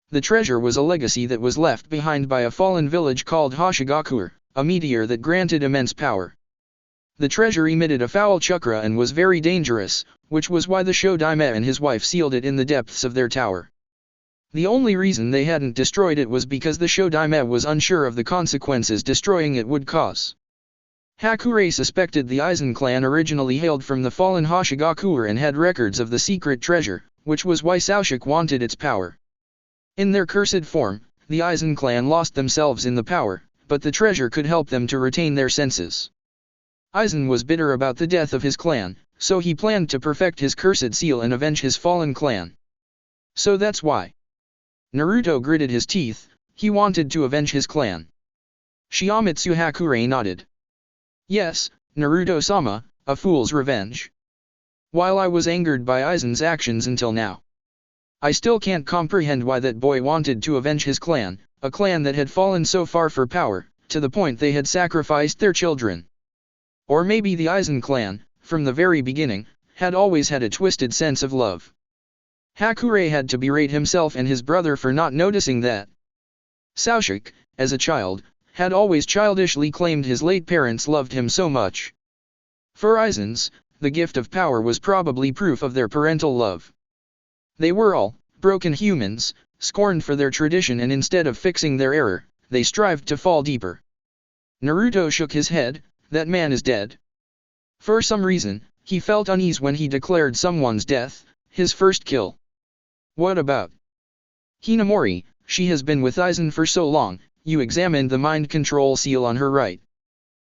The treasure was a legacy that was left behind by a fallen village called Hoshigakur, a meteor that granted immense power. The treasure emitted a foul chakra and was very dangerous, which was why the Shodama and his wife sealed it in the depths of their tower. The only reason they hadn't destroyed it was because the Shodama was unsure of the consequences destroying it would cause. Hakurei suspected the Aizen clan originally hailed from the fallen Hoshigakur and had records of the secret treasure, which was why Sasuke wanted its power. In their cursed form, the Aizen clan lost themselves in the power, but the treasure could help them to retain their senses. Aizen was bitter about the death of his clan, so he planned to perfect his cursed seal and avenge his fallen clan. So that's why. Naruto gritted his teeth, he wanted to avenge his clan. Shiomitsu Hakurei nodded. Yes, Naruto-sama, a fool's revenge. While I was angered by Aizen's actions until now, I still can't comprehend why that boy wanted to avenge his clan, a clan that had fallen so far for power, to the point they had sacrificed their children. Or maybe the Aizen clan, from the very beginning, had always had a twisted sense of love. Hakurei had to berate himself and his brother for not noticing that. Sasuke, as a child, had always childishly claimed his late parents loved him so much. For Aizen's, the gift of power was probably proof of their parental love. They were all broken humans, scorned for their tradition, and instead of fixing their error, they strived to fall deeper. Naruto shook his head. That man is dead. For some reason, he felt unease when he declared someone's death, his first kill. What about Hinamori? She has been with Aizen for so long. You examined the mind control seal on her right.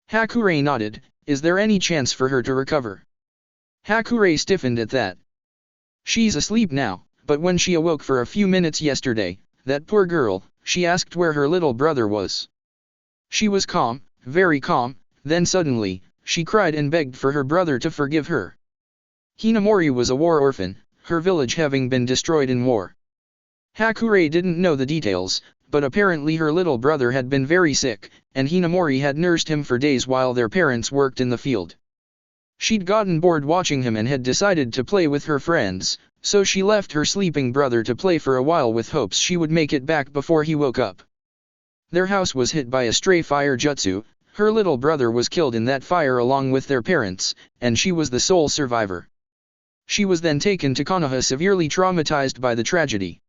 Hakurei nodded. Is there any chance for her to recover? Hakurei stiffened at that. She's asleep now, but when she awoke for a few minutes yesterday, that poor girl, she asked where her little brother was. She was calm, very calm, then suddenly, she cried and begged for her brother to forgive her. Hinamori was a war orphan, her village having been destroyed in war. Hakurei didn't know the details, but apparently her little brother had been very sick, and Hinamori had nursed him for days while their parents worked in the field. She'd gotten bored watching him and had decided to play with her friends, so she left her sleeping brother to play for a while with hopes she would make it back before he woke up. Their house was hit by a stray fire jutsu. Her little brother was killed in that fire along with their parents, and she was the sole survivor. She was then taken to Konoha severely traumatized by the tragedy.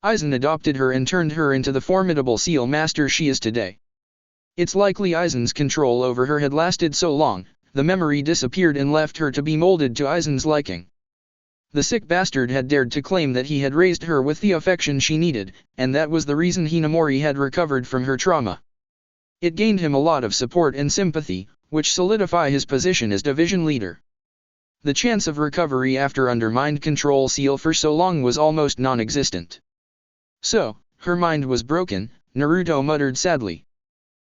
Aizen adopted her and turned her into the formidable seal master she is today. It's likely Aizen's control over her had lasted so long, the memory disappeared and left her to be molded to Aizen's liking. The sick bastard had dared to claim that he had raised her with the affection she needed, and that was the reason Hinamori had recovered from her trauma. It gained him a lot of support and sympathy, which solidify his position as division leader. The chance of recovery after under mind control seal for so long was almost non-existent. So, her mind was broken, Naruto muttered sadly.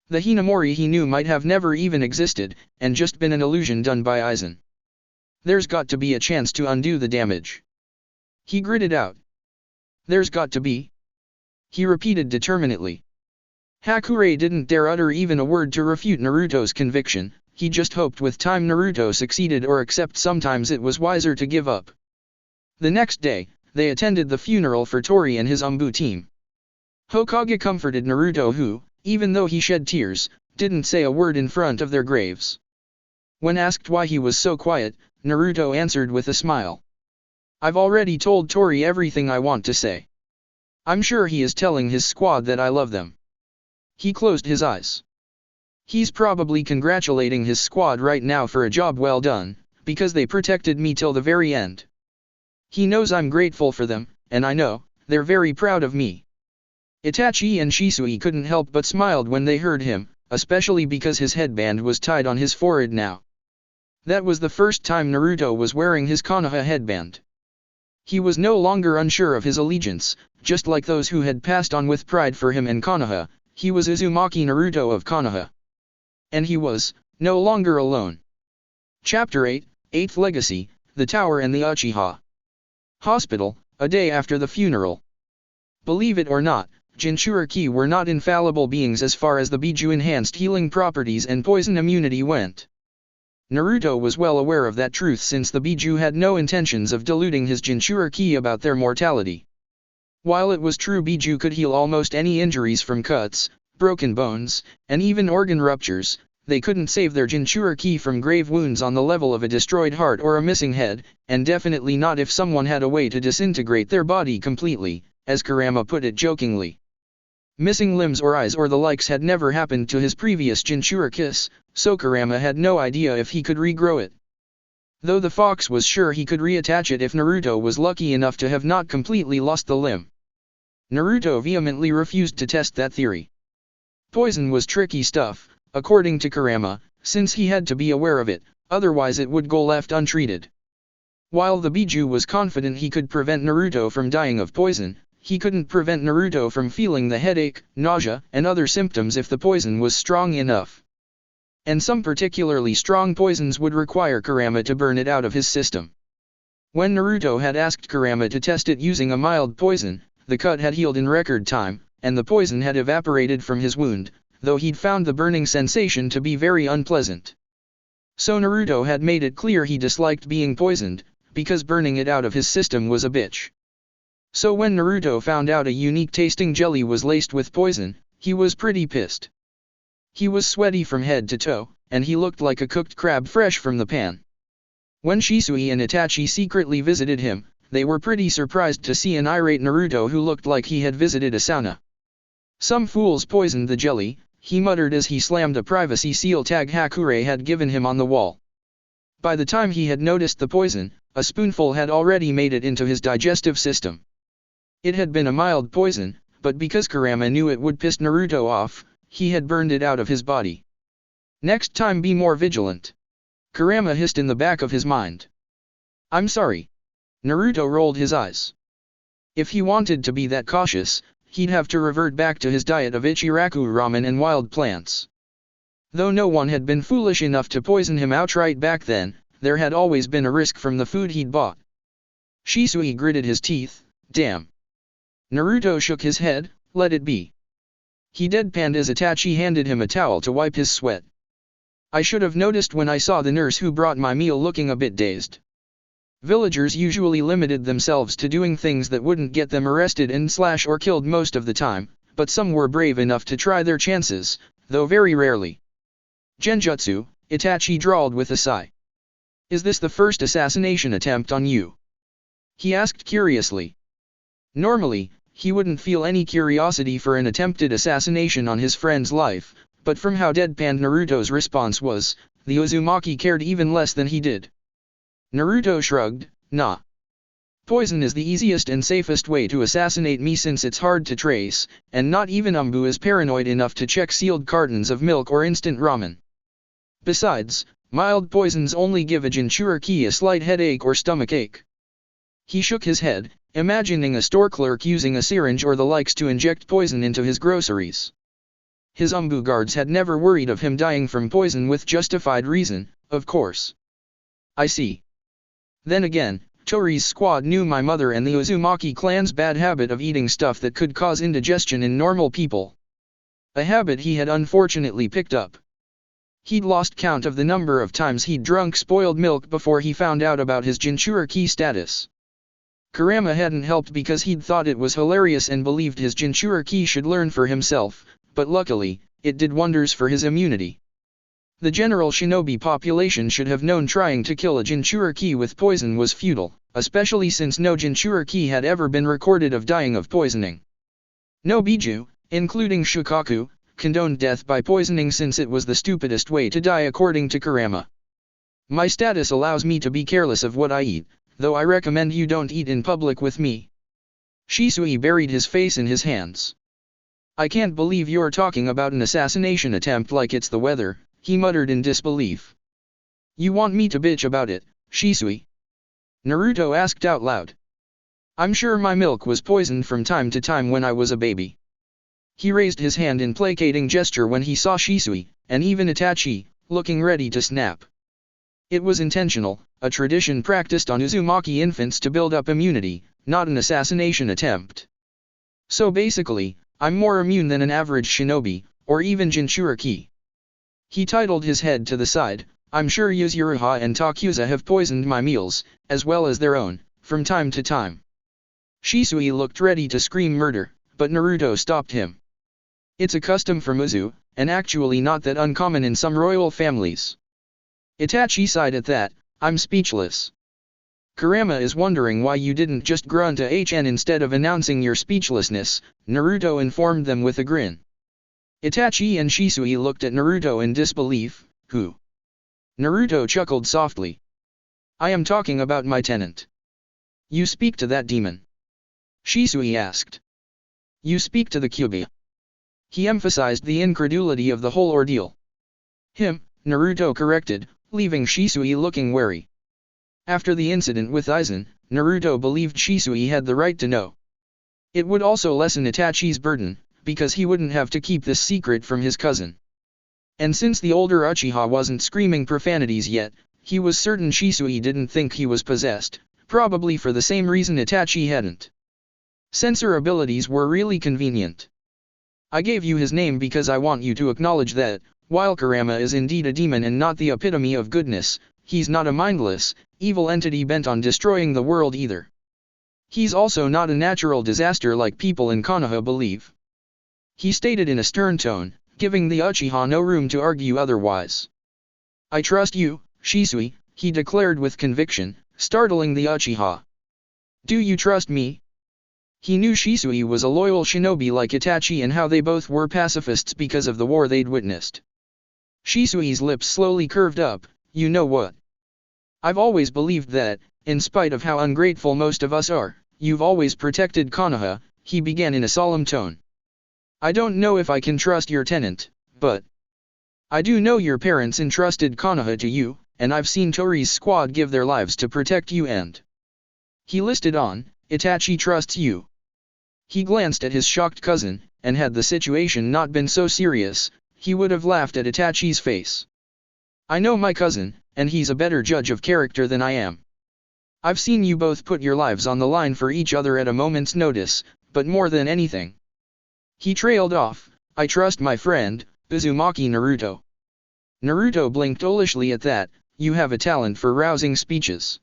The Hinamori he knew might have never even existed, and just been an illusion done by Aizen. There's got to be a chance to undo the damage. He gritted out. There's got to be. He repeated determinedly. Hakurei didn't dare utter even a word to refute Naruto's conviction, he just hoped with time Naruto succeeded, or except sometimes it was wiser to give up. The next day, they attended the funeral for Tori and his Umbu team. Hokage comforted Naruto who, even though he shed tears, didn't say a word in front of their graves. When asked why he was so quiet, Naruto answered with a smile. I've already told Tori everything I want to say. I'm sure he is telling his squad that I love them. He closed his eyes. He's probably congratulating his squad right now for a job well done, because they protected me till the very end. He knows I'm grateful for them, and I know, they're very proud of me. Itachi and Shisui couldn't help but smiled when they heard him, especially because his headband was tied on his forehead now. That was the first time Naruto was wearing his Konoha headband. He was no longer unsure of his allegiance, just like those who had passed on with pride for him in Konoha. He was Uzumaki Naruto of Konoha. And he was, No longer alone. Chapter 8, 8th Legacy, The Tower and the Uchiha Hospital, a day after the funeral. Believe it or not, Jinchuriki were not infallible beings as far as the Biju enhanced healing properties and poison immunity went. Naruto was well aware of that truth since the Biju had no intentions of deluding his Jinchuriki about their mortality. While it was true Biju could heal almost any injuries from cuts, broken bones, and even organ ruptures, they couldn't save their Jinchuriki from grave wounds on the level of a destroyed heart or a missing head, and definitely not if someone had a way to disintegrate their body completely, as Kurama put it jokingly. Missing limbs or eyes or the likes had never happened to his previous Jinchurikis, so Kurama had no idea if he could regrow it. Though the fox was sure he could reattach it if Naruto was lucky enough to have not completely lost the limb. Naruto vehemently refused to test that theory. Poison was tricky stuff, according to Kurama, since he had to be aware of it, otherwise it would go left untreated. While the Biju was confident he could prevent Naruto from dying of poison, he couldn't prevent Naruto from feeling the headache, nausea, and other symptoms if the poison was strong enough. And some particularly strong poisons would require Kurama to burn it out of his system. When Naruto had asked Kurama to test it using a mild poison, the cut had healed in record time, and the poison had evaporated from his wound, though he'd found the burning sensation to be very unpleasant. So Naruto had made it clear he disliked being poisoned, because burning it out of his system was a bitch. So when Naruto found out a unique tasting jelly was laced with poison, he was pretty pissed. He was sweaty from head to toe, and he looked like a cooked crab fresh from the pan. When Shisui and Itachi secretly visited him, they were pretty surprised to see an irate Naruto who looked like he had visited a sauna. Some fools poisoned the jelly, he muttered as he slammed a privacy seal tag Hakure had given him on the wall. By the time he had noticed the poison, a spoonful had already made it into his digestive system. It had been a mild poison, but because Kurama knew it would piss Naruto off, he had burned it out of his body. Next time be more vigilant. Kurama hissed in the back of his mind. I'm sorry. Naruto rolled his eyes. If he wanted to be that cautious, he'd have to revert back to his diet of Ichiraku ramen and wild plants. Though no one had been foolish enough to poison him outright back then, there had always been a risk from the food he'd bought. Shisui gritted his teeth, damn. Naruto shook his head, let it be. He deadpanned as Itachi handed him a towel to wipe his sweat. I should have noticed when I saw the nurse who brought my meal looking a bit dazed. Villagers usually limited themselves to doing things that wouldn't get them arrested and or killed most of the time, but some were brave enough to try their chances, though very rarely. Genjutsu, Itachi drawled with a sigh. Is this the first assassination attempt on you? He asked curiously. Normally, he wouldn't feel any curiosity for an attempted assassination on his friend's life, but from how deadpan Naruto's response was, the Uzumaki cared even less than he did. Naruto shrugged, nah. Poison is the easiest and safest way to assassinate me since it's hard to trace, and not even Umbu is paranoid enough to check sealed cartons of milk or instant ramen. Besides, mild poisons only give a Jinchuriki a slight headache or stomachache. He shook his head, imagining a store clerk using a syringe or the likes to inject poison into his groceries. His Umbu guards had never worried of him dying from poison with justified reason, of course. I see. Then again, Tori's squad knew my mother and the Uzumaki clan's bad habit of eating stuff that could cause indigestion in normal people. A habit he had unfortunately picked up. He'd lost count of the number of times he'd drunk spoiled milk before he found out about his Jinchuriki status. Kurama hadn't helped because he'd thought it was hilarious and believed his Jinchuriki should learn for himself, but luckily, it did wonders for his immunity. The general shinobi population should have known trying to kill a Jinchuriki with poison was futile, especially since no Jinchuriki had ever been recorded of dying of poisoning. No Biju, including Shukaku, condoned death by poisoning since it was the stupidest way to die according to Kurama. My status allows me to be careless of what I eat, though I recommend you don't eat in public with me. Shisui buried his face in his hands. I can't believe you're talking about an assassination attempt like it's the weather, he muttered in disbelief. You want me to bitch about it, Shisui? Naruto asked out loud. I'm sure my milk was poisoned from time to time when I was a baby. He raised his hand in placating gesture when he saw Shisui, and even Itachi, looking ready to snap. It was intentional, a tradition practiced on Uzumaki infants to build up immunity, not an assassination attempt. So basically, I'm more immune than an average shinobi, or even Jinchuriki. He titled his head to the side. I'm sure Yuzuriha and Takuza have poisoned my meals, as well as their own, from time to time. Shisui looked ready to scream murder, but Naruto stopped him. It's a custom from Uzu, and actually not that uncommon in some royal families. Itachi sighed at that. I'm speechless. Kurama is wondering why you didn't just grunt a HN instead of announcing your speechlessness, Naruto informed them with a grin. Itachi and Shisui looked at Naruto in disbelief. Who? Naruto chuckled softly. I am talking about my tenant. You speak to that demon? Shisui asked. You speak to the Kyuubi. He emphasized the incredulity of the whole ordeal. Him, Naruto corrected, leaving Shisui looking wary. After the incident with Aizen, Naruto believed Shisui had the right to know. It would also lessen Itachi's burden, because he wouldn't have to keep this secret from his cousin. And since the older Uchiha wasn't screaming profanities yet, he was certain Shisui didn't think he was possessed, probably for the same reason Itachi hadn't. Censor abilities were really convenient. I gave you his name because I want you to acknowledge that, while Kurama is indeed a demon and not the epitome of goodness, he's not a mindless, evil entity bent on destroying the world either. He's also not a natural disaster like people in Konoha believe. He stated in a stern tone, giving the Uchiha no room to argue otherwise. I trust you, Shisui, he declared with conviction, startling the Uchiha. Do you trust me? He knew Shisui was a loyal shinobi like Itachi and how they both were pacifists because of the war they'd witnessed. Shisui's lips slowly curved up. You know what? I've always believed that, in spite of how ungrateful most of us are, you've always protected Konoha, he began in a solemn tone. I don't know if I can trust your tenant, but I do know your parents entrusted Konoha to you, and I've seen Tori's squad give their lives to protect you and he listed on, Itachi trusts you. He glanced at his shocked cousin, and had the situation not been so serious, he would have laughed at Itachi's face. I know my cousin, and he's a better judge of character than I am. I've seen you both put your lives on the line for each other at a moment's notice, but more than anything. He trailed off, I trust my friend, Uzumaki Naruto. Naruto blinked foolishly at that. You have a talent for rousing speeches.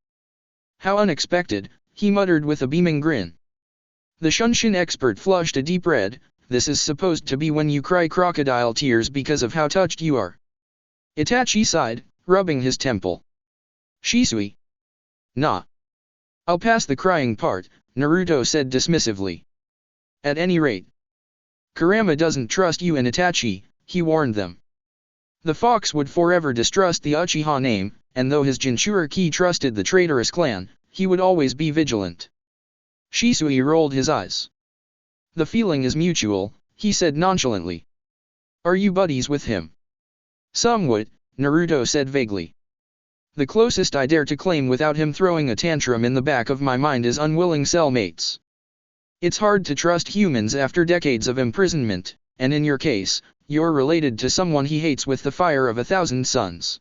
How unexpected, he muttered with a beaming grin. The Shunshin expert flushed a deep red. This is supposed to be when you cry crocodile tears because of how touched you are. Itachi sighed, rubbing his temple. Shisui. Nah. I'll pass the crying part, Naruto said dismissively. At any rate, Kurama doesn't trust you and Itachi, he warned them. The fox would forever distrust the Uchiha name, and though his Jinchuriki trusted the traitorous clan, he would always be vigilant. Shisui rolled his eyes. The feeling is mutual, he said nonchalantly. Are you buddies with him? Somewhat, Naruto said vaguely. The closest I dare to claim without him throwing a tantrum in the back of my mind is unwilling cellmates. It's hard to trust humans after decades of imprisonment, and in your case, you're related to someone he hates with the fire of 1,000 suns.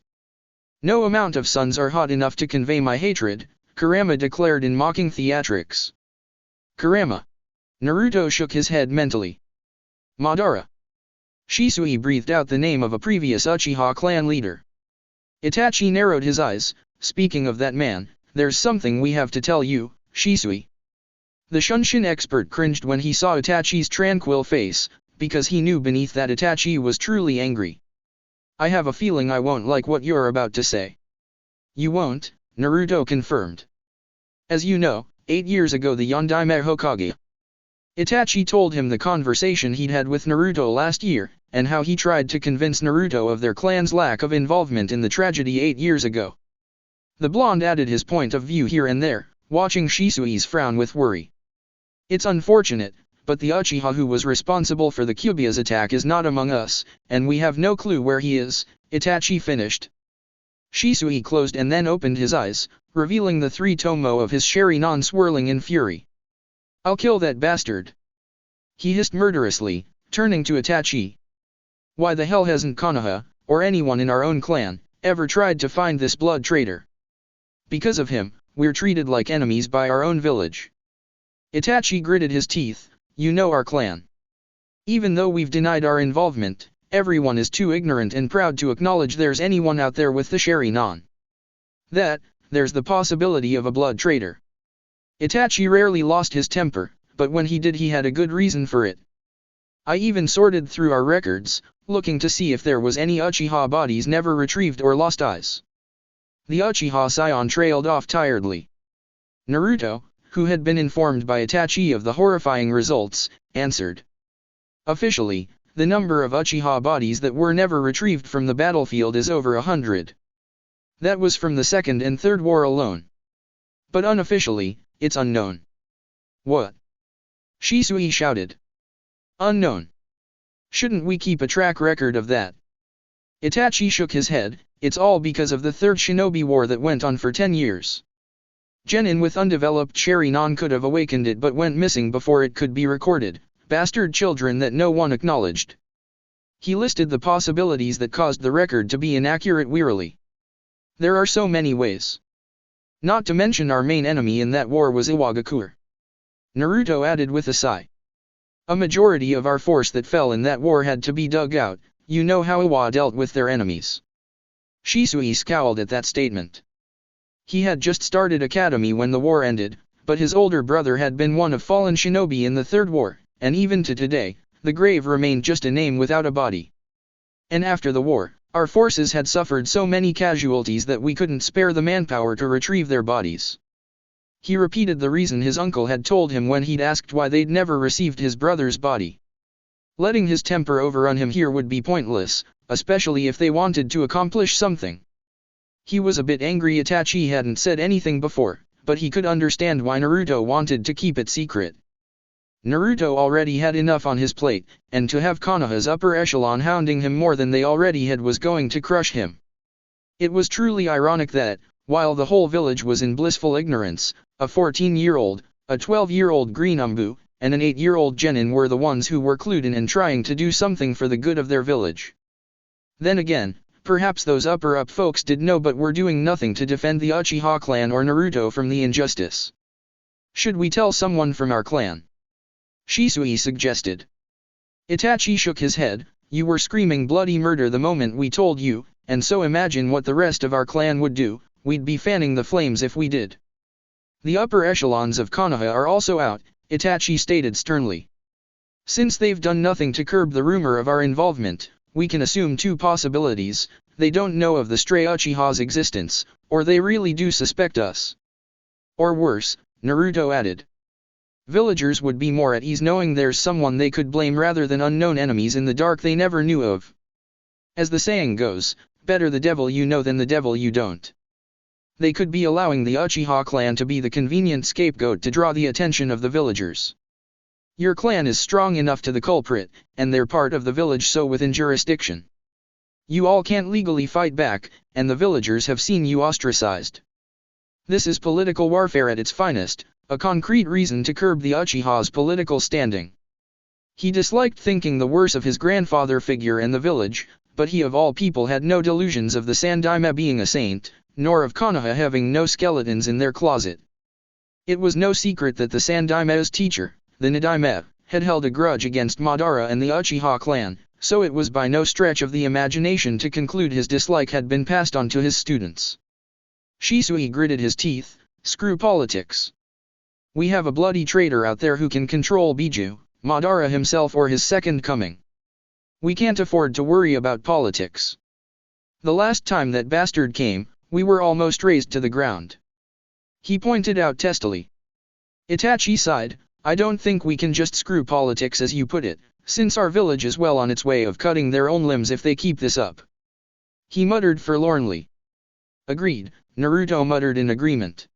No amount of suns are hot enough to convey my hatred, Kurama declared in mocking theatrics. Kurama. Naruto shook his head mentally. Madara. Shisui breathed out the name of a previous Uchiha clan leader. Itachi narrowed his eyes. Speaking of that man, there's something we have to tell you, Shisui. The Shunshin expert cringed when he saw Itachi's tranquil face, because he knew beneath that Itachi was truly angry. I have a feeling I won't like what you're about to say. You won't, Naruto confirmed. As you know, 8 years ago the Yondaime Hokage. Itachi told him the conversation he'd had with Naruto last year, and how he tried to convince Naruto of their clan's lack of involvement in the tragedy 8 years ago. The blonde added his point of view here and there, watching Shisui's frown with worry. It's unfortunate, but the Uchiha who was responsible for the Kyuubi's attack is not among us, and we have no clue where he is, Itachi finished. Shisui closed and then opened his eyes, revealing the 3 tomo of his Sharingan swirling in fury. I'll kill that bastard. He hissed murderously, turning to Itachi. Why the hell hasn't Konoha, or anyone in our own clan, ever tried to find this blood traitor. Because of him, we're treated like enemies by our own village. Itachi gritted his teeth, you know our clan. Even though we've denied our involvement, everyone is too ignorant and proud to acknowledge there's anyone out there with the Sharingan. That, there's the possibility of a blood traitor. Itachi rarely lost his temper, but when he did he had a good reason for it. I even sorted through our records, looking to see if there was any Uchiha bodies never retrieved or lost eyes. The Uchiha scion trailed off tiredly. Naruto, who had been informed by Itachi of the horrifying results, answered. Officially, the number of Uchiha bodies that were never retrieved from the battlefield is over 100. That was from the Second and Third War alone. But unofficially, it's unknown. What? Shisui shouted. Unknown. Shouldn't we keep a track record of that? Itachi shook his head, it's all because of the Third Shinobi War that went on for 10 years. Genin with undeveloped Sharingan could have awakened it but went missing before it could be recorded, bastard children that no one acknowledged. He listed the possibilities that caused the record to be inaccurate wearily. There are so many ways. Not to mention our main enemy in that war was Iwagakure. Naruto added with a sigh. A majority of our force that fell in that war had to be dug out, you know how Iwa dealt with their enemies. Shisui scowled at that statement. He had just started academy when the war ended, but his older brother had been one of fallen shinobi in the Third War, and even to today, the grave remained just a name without a body. And after the war, our forces had suffered so many casualties that we couldn't spare the manpower to retrieve their bodies. He repeated the reason his uncle had told him when he'd asked why they'd never received his brother's body. Letting his temper overrun him here would be pointless, especially if they wanted to accomplish something. He was a bit angry Itachi hadn't said anything before, but he could understand why Naruto wanted to keep it secret. Naruto already had enough on his plate, and to have Konoha's upper echelon hounding him more than they already had was going to crush him. It was truly ironic that, while the whole village was in blissful ignorance, a 14-year-old, a 12-year-old Green Umbu, and an 8-year-old Genin were the ones who were clued in and trying to do something for the good of their village. Then again, perhaps those upper-up folks did know but were doing nothing to defend the Uchiha clan or Naruto from the injustice. Should we tell someone from our clan? Shisui suggested. Itachi shook his head, you were screaming bloody murder the moment we told you, and so imagine what the rest of our clan would do, we'd be fanning the flames if we did. The upper echelons of Konoha are also out, Itachi stated sternly. Since they've done nothing to curb the rumor of our involvement, we can assume two possibilities, they don't know of the stray Uchiha's existence, or they really do suspect us. Or worse, Naruto added. Villagers would be more at ease knowing there's someone they could blame rather than unknown enemies in the dark they never knew of. As the saying goes, better the devil you know than the devil you don't. They could be allowing the Uchiha clan to be the convenient scapegoat to draw the attention of the villagers. Your clan is strong enough to the culprit, and they're part of the village so within jurisdiction. You all can't legally fight back, and the villagers have seen you ostracized. This is political warfare at its finest, a concrete reason to curb the Uchiha's political standing. He disliked thinking the worse of his grandfather figure and the village, but he of all people had no delusions of the Sandaime being a saint, nor of Konoha having no skeletons in their closet. It was no secret that the Sandaime's teacher, the Nadaime, had held a grudge against Madara and the Uchiha clan, so it was by no stretch of the imagination to conclude his dislike had been passed on to his students. Shisui gritted his teeth, screw politics. We have a bloody traitor out there who can control Biju, Madara himself or his second coming. We can't afford to worry about politics. The last time that bastard came, we were almost razed to the ground. He pointed out testily. Itachi sighed, I don't think we can just screw politics as you put it, since our village is well on its way of cutting their own limbs if they keep this up. He muttered forlornly. Agreed, Naruto muttered in agreement.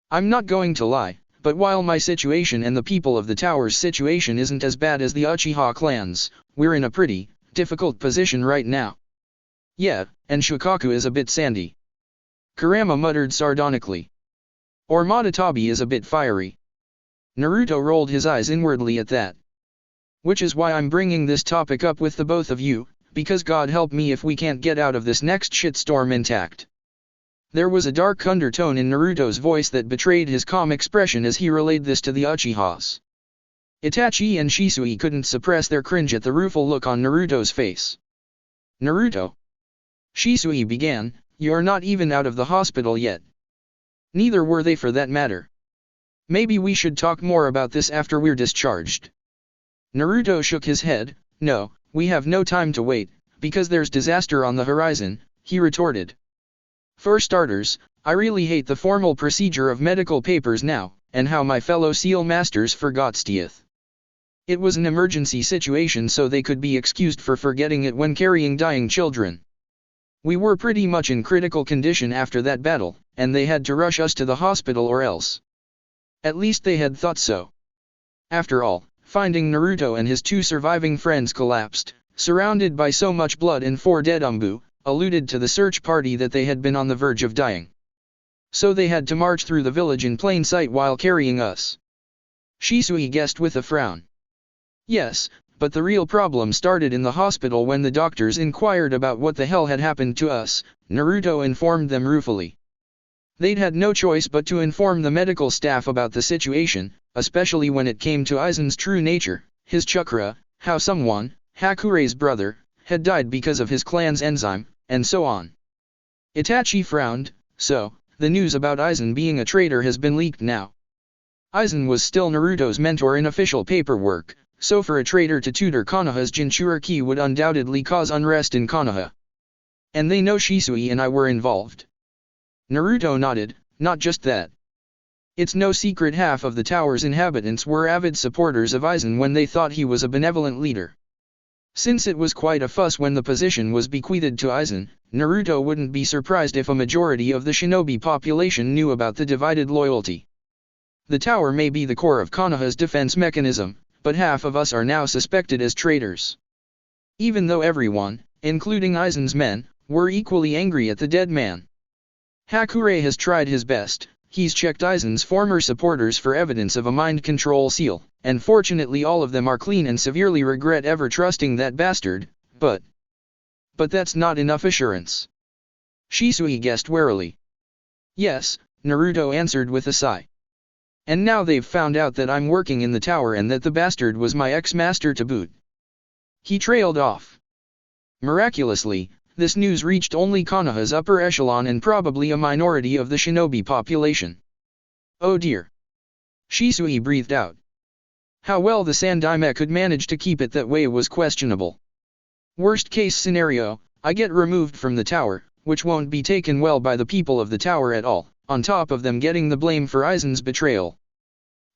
I'm not going to lie, but while my situation and the people of the tower's situation isn't as bad as the Uchiha clan's, we're in a pretty difficult position right now. Yeah, and Shukaku is a bit sandy. Kurama muttered sardonically. Or Matatabi is a bit fiery. Naruto rolled his eyes inwardly at that. Which is why I'm bringing this topic up with the both of you, because God help me if we can't get out of this next shitstorm intact. There was a dark undertone in Naruto's voice that betrayed his calm expression as he relayed this to the Uchihas. Itachi and Shisui couldn't suppress their cringe at the rueful look on Naruto's face. Naruto, Shisui began, you're not even out of the hospital yet. Neither were they for that matter. Maybe we should talk more about this after we're discharged. Naruto shook his head. No, we have no time to wait, because there's disaster on the horizon, he retorted. For starters, I really hate the formal procedure of medical papers now, and how my fellow SEAL masters forgot Steeth. It was an emergency situation so they could be excused for forgetting it when carrying dying children. We were pretty much in critical condition after that battle, and they had to rush us to the hospital or else. At least they had thought so. After all, finding Naruto and his 2 surviving friends collapsed, surrounded by so much blood and 4 dead Umbu, alluded to the search party that they had been on the verge of dying. So they had to march through the village in plain sight while carrying us. Shisui guessed with a frown. Yes, but the real problem started in the hospital when the doctors inquired about what the hell had happened to us, Naruto informed them ruefully. They'd had no choice but to inform the medical staff about the situation, especially when it came to Aizen's true nature, his chakra, how someone, Hakure's brother, had died because of his clan's enzyme, and so on. Itachi frowned. So, the news about Aizen being a traitor has been leaked now. Aizen was still Naruto's mentor in official paperwork, so for a traitor to tutor Konoha's Jinchuriki would undoubtedly cause unrest in Konoha. And they know Shisui and I were involved. Naruto nodded. Not just that. It's no secret half of the tower's inhabitants were avid supporters of Aizen when they thought he was a benevolent leader. Since it was quite a fuss when the position was bequeathed to Aizen, Naruto wouldn't be surprised if a majority of the shinobi population knew about the divided loyalty. The tower may be the core of Konoha's defense mechanism, but half of us are now suspected as traitors. Even though everyone, including Aizen's men, were equally angry at the dead man. Hakure has tried his best. He's checked Aizen's former supporters for evidence of a mind control seal, and fortunately all of them are clean and severely regret ever trusting that bastard, but that's not enough assurance. Shisui guessed warily. Yes, Naruto answered with a sigh. And now they've found out that I'm working in the tower and that the bastard was my ex-master to boot. He trailed off. Miraculously, this news reached only Konoha's upper echelon and probably a minority of the shinobi population. Oh dear. Shisui breathed out. How well the Sandaime could manage to keep it that way was questionable. Worst case scenario, I get removed from the tower, which won't be taken well by the people of the tower at all, on top of them getting the blame for Aizen's betrayal.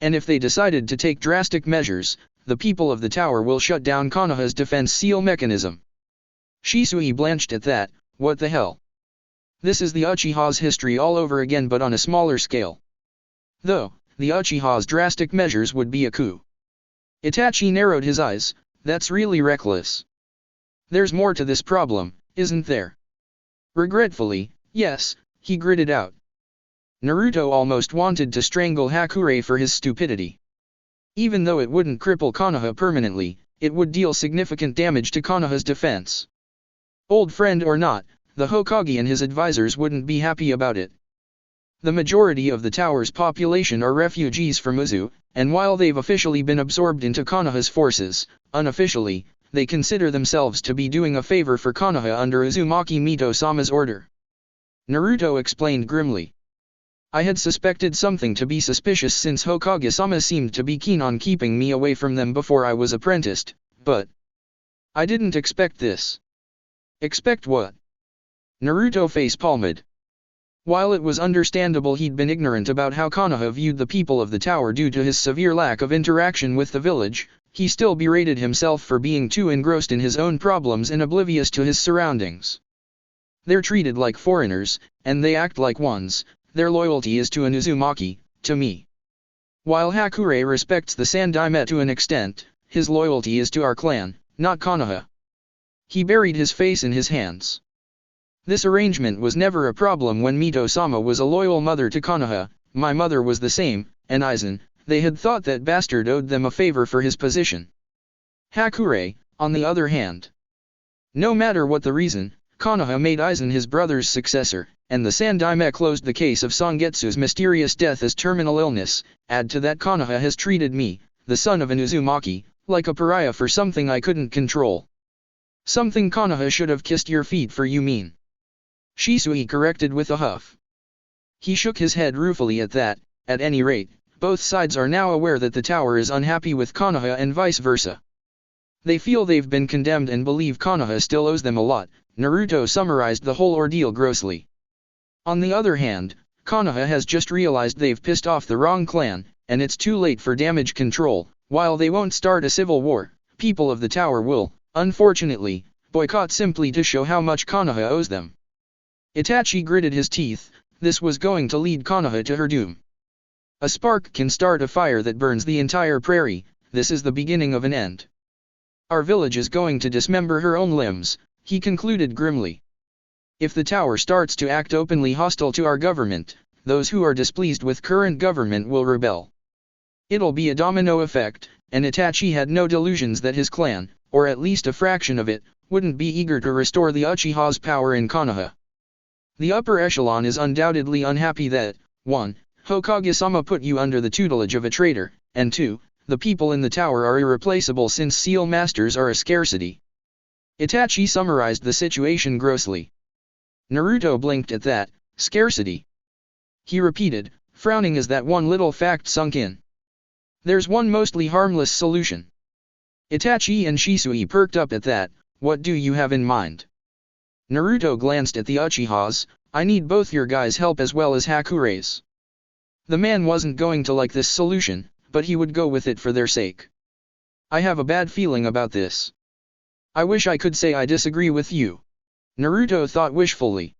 And if they decided to take drastic measures, the people of the tower will shut down Konoha's defense seal mechanism. Shisui blanched at that. What the hell? This is the Uchiha's history all over again but on a smaller scale. Though, the Uchiha's drastic measures would be a coup. Itachi narrowed his eyes. That's really reckless. There's more to this problem, isn't there? Regretfully, yes, he gritted out. Naruto almost wanted to strangle Hakure for his stupidity. Even though it wouldn't cripple Konoha permanently, it would deal significant damage to Konoha's defense. Old friend or not, the Hokage and his advisors wouldn't be happy about it. The majority of the tower's population are refugees from Uzu, and while they've officially been absorbed into Konoha's forces, unofficially, they consider themselves to be doing a favor for Konoha under Uzumaki Mito-sama's order. Naruto explained grimly. I had suspected something to be suspicious since Hokage-sama seemed to be keen on keeping me away from them before I was apprenticed, but I didn't expect this. Expect what? Naruto face-palmed. While it was understandable he'd been ignorant about how Konoha viewed the people of the tower due to his severe lack of interaction with the village, he still berated himself for being too engrossed in his own problems and oblivious to his surroundings. They're treated like foreigners, and they act like ones. Their loyalty is to an Uzumaki, to me. While Hakure respects the Sandaime to an extent, his loyalty is to our clan, not Konoha. He buried his face in his hands. This arrangement was never a problem when Mito-sama was a loyal mother to Konoha, my mother was the same, and Aizen, they had thought that bastard owed them a favor for his position. Hakure, on the other hand. No matter what the reason, Konoha made Aizen his brother's successor, and the Sandaime closed the case of Sangetsu's mysterious death as terminal illness. Add to that Konoha has treated me, the son of an Uzumaki, like a pariah for something I couldn't control. Something Konoha should have kissed your feet for, you mean? Shisui corrected with a huff. He shook his head ruefully at that. At any rate, both sides are now aware that the tower is unhappy with Konoha and vice versa. They feel they've been condemned and believe Konoha still owes them a lot. Naruto summarized the whole ordeal grossly. On the other hand, Konoha has just realized they've pissed off the wrong clan, and it's too late for damage control. While they won't start a civil war, people of the tower will, unfortunately, boycott simply to show how much Konoha owes them. Itachi gritted his teeth. This was going to lead Konoha to her doom. A spark can start a fire that burns the entire prairie. This is the beginning of an end. Our village is going to dismember her own limbs, he concluded grimly. If the tower starts to act openly hostile to our government, those who are displeased with current government will rebel. It'll be a domino effect, and Itachi had no delusions that his clan, or at least a fraction of it, wouldn't be eager to restore the Uchiha's power in Konoha. The upper echelon is undoubtedly unhappy that, 1. Hokage-sama put you under the tutelage of a traitor, and 2. The people in the tower are irreplaceable since seal masters are a scarcity. Itachi summarized the situation grossly. Naruto blinked at that. Scarcity. He repeated, frowning as that one little fact sunk in. There's one mostly harmless solution. Itachi and Shisui perked up at that. What do you have in mind? Naruto glanced at the Uchihas. I need both your guys' help as well as Hakure's. The man wasn't going to like this solution, but he would go with it for their sake. I have a bad feeling about this. I wish I could say I disagree with you. Naruto thought wishfully.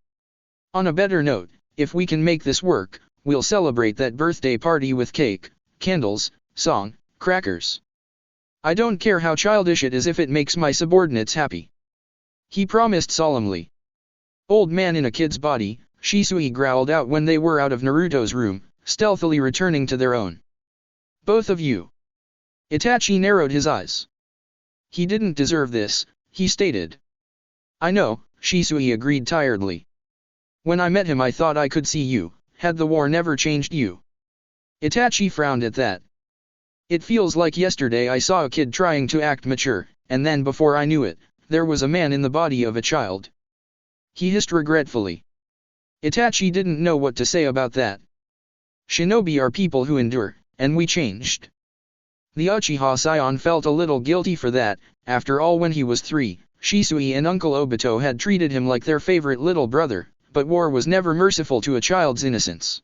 On a better note, if we can make this work, we'll celebrate that birthday party with cake, candles, song, crackers. I don't care how childish it is if it makes my subordinates happy. He promised solemnly. Old man in a kid's body, Shisui growled out when they were out of Naruto's room, stealthily returning to their own. Both of you. Itachi narrowed his eyes. He didn't deserve this, he stated. I know, Shisui agreed tiredly. When I met him I thought I could see you, had the war never changed you. Itachi frowned at that. It feels like yesterday I saw a kid trying to act mature, and then before I knew it, there was a man in the body of a child. He hissed regretfully. Itachi didn't know what to say about that. Shinobi are people who endure, and we changed. The Uchiha Scion felt a little guilty for that. After all, when he was 3, Shisui and Uncle Obito had treated him like their favorite little brother, but war was never merciful to a child's innocence.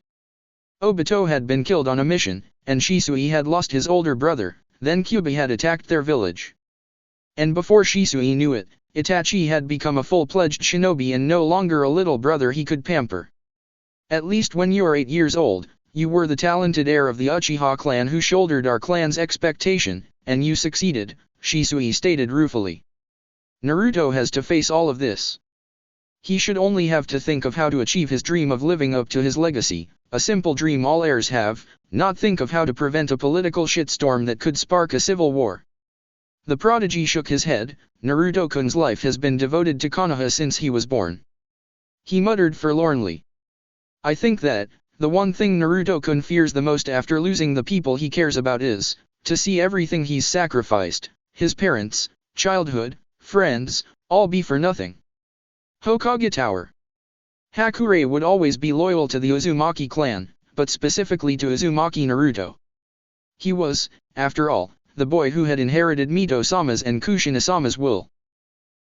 Obito had been killed on a mission, and Shisui had lost his older brother. Then Kyuubi had attacked their village. And before Shisui knew it, Itachi had become a full-fledged shinobi and no longer a little brother he could pamper. At least when you are 8 years old, you were the talented heir of the Uchiha clan who shouldered our clan's expectation, and you succeeded, Shisui stated ruefully. Naruto has to face all of this. He should only have to think of how to achieve his dream of living up to his legacy, a simple dream all heirs have, not think of how to prevent a political shitstorm that could spark a civil war. The prodigy shook his head. Naruto-kun's life has been devoted to Konoha since he was born. He muttered forlornly. I think that, the one thing Naruto-kun fears the most after losing the people he cares about is, to see everything he's sacrificed, his parents, childhood, friends, all be for nothing. Hokage Tower. Hakure would always be loyal to the Uzumaki clan, but specifically to Uzumaki Naruto. He was, after all, the boy who had inherited Mito-sama's and Kushina-sama's will.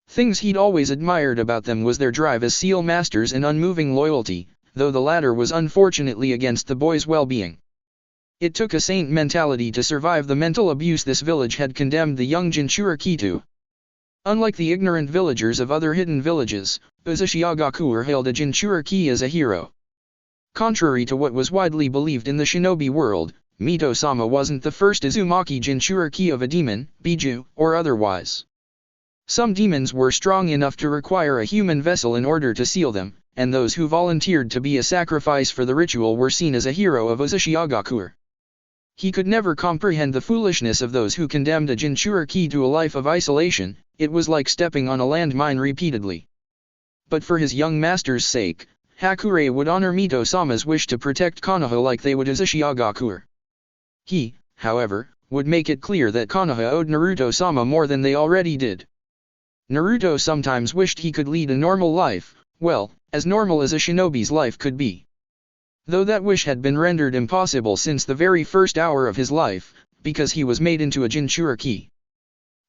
Things he'd always admired about them was their drive as seal masters and unmoving loyalty, though the latter was unfortunately against the boy's well-being. It took a saint mentality to survive the mental abuse this village had condemned the young Jinchuriki to. Unlike the ignorant villagers of other hidden villages, Uzushiagaku hailed a Jinchuriki as a hero. Contrary to what was widely believed in the shinobi world, Mito-sama wasn't the first Uzumaki Jinchuriki of a demon, Biju, or otherwise. Some demons were strong enough to require a human vessel in order to seal them, and those who volunteered to be a sacrifice for the ritual were seen as a hero of Uzushiagaku. He could never comprehend the foolishness of those who condemned a Jinchuriki to a life of isolation. It was like stepping on a landmine repeatedly. But for his young master's sake, Hakurei would honor Mito-sama's wish to protect Konoha like they would his Uchiha. He, however, would make it clear that Konoha owed Naruto-sama more than they already did. Naruto sometimes wished he could lead a normal life, well, as normal as a shinobi's life could be. Though that wish had been rendered impossible since the very first hour of his life, because he was made into a Jinchuriki.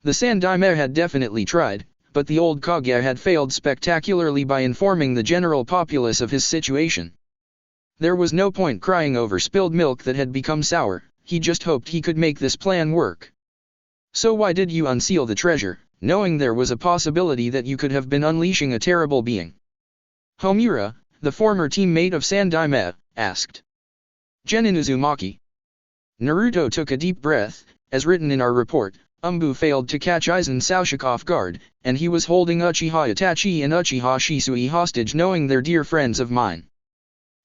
The Sandaime had definitely tried, but the old Kage had failed spectacularly by informing the general populace of his situation. There was no point crying over spilled milk that had become sour, he just hoped he could make this plan work. So why did you unseal the treasure, knowing there was a possibility that you could have been unleashing a terrible being? Homura, the former teammate of Sandaime, asked. Genin Uzumaki. Naruto took a deep breath. As written in our report, Umbu failed to catch Aizen Sasuke off guard, and he was holding Uchiha Itachi and Uchiha Shisui hostage knowing they're dear friends of mine.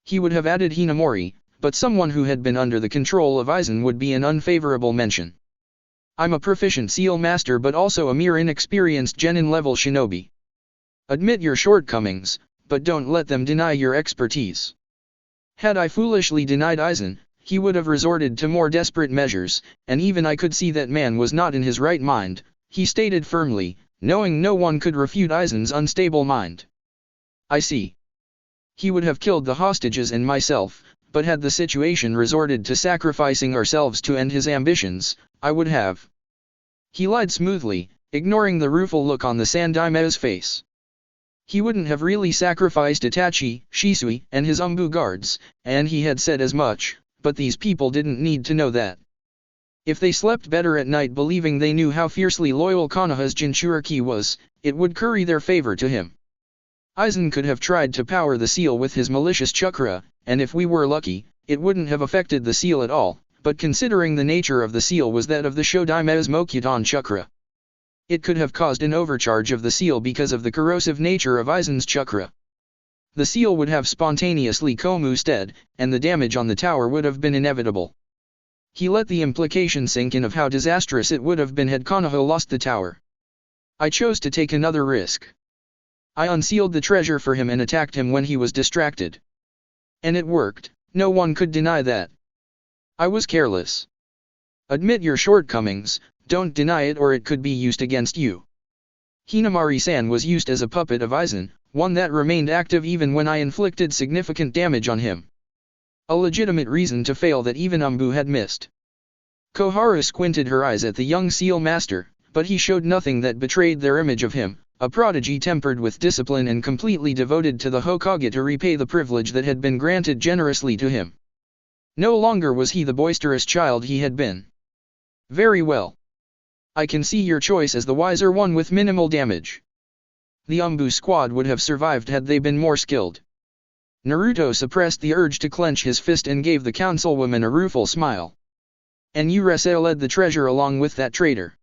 He would have added Hinamori, but someone who had been under the control of Aizen would be an unfavorable mention. I'm a proficient seal master but also a mere inexperienced genin-level shinobi. Admit your shortcomings, but don't let them deny your expertise. Had I foolishly denied Aizen, he would have resorted to more desperate measures, and even I could see that man was not in his right mind, he stated firmly, knowing no one could refute Aizen's unstable mind. I see. He would have killed the hostages and myself, but had the situation resorted to sacrificing ourselves to end his ambitions, I would have. He lied smoothly, ignoring the rueful look on the Sandaime's face. He wouldn't have really sacrificed Itachi, Shisui, and his Umbu guards, and he had said as much, but these people didn't need to know that. If they slept better at night believing they knew how fiercely loyal Konoha's Jinchuriki was, it would curry their favor to him. Aizen could have tried to power the seal with his malicious chakra, and if we were lucky, it wouldn't have affected the seal at all, but considering the nature of the seal was that of the Shodaime's Mokuton chakra. It could have caused an overcharge of the seal because of the corrosive nature of Aizen's chakra. The seal would have spontaneously komusted, and the damage on the tower would have been inevitable. He let the implication sink in of how disastrous it would have been had Konoha lost the tower. I chose to take another risk. I unsealed the treasure for him and attacked him when he was distracted. And it worked, no one could deny that. I was careless. Admit your shortcomings, don't deny it or it could be used against you. Hinamari-san was used as a puppet of Aizen, one that remained active even when I inflicted significant damage on him. A legitimate reason to fail that even Umbu had missed. Koharu squinted her eyes at the young seal master, but he showed nothing that betrayed their image of him, a prodigy tempered with discipline and completely devoted to the Hokage to repay the privilege that had been granted generously to him. No longer was he the boisterous child he had been. Very well. I can see your choice as the wiser one with minimal damage. The Umbu squad would have survived had they been more skilled. Naruto suppressed the urge to clench his fist and gave the councilwoman a rueful smile. And Urasa led the treasure along with that traitor.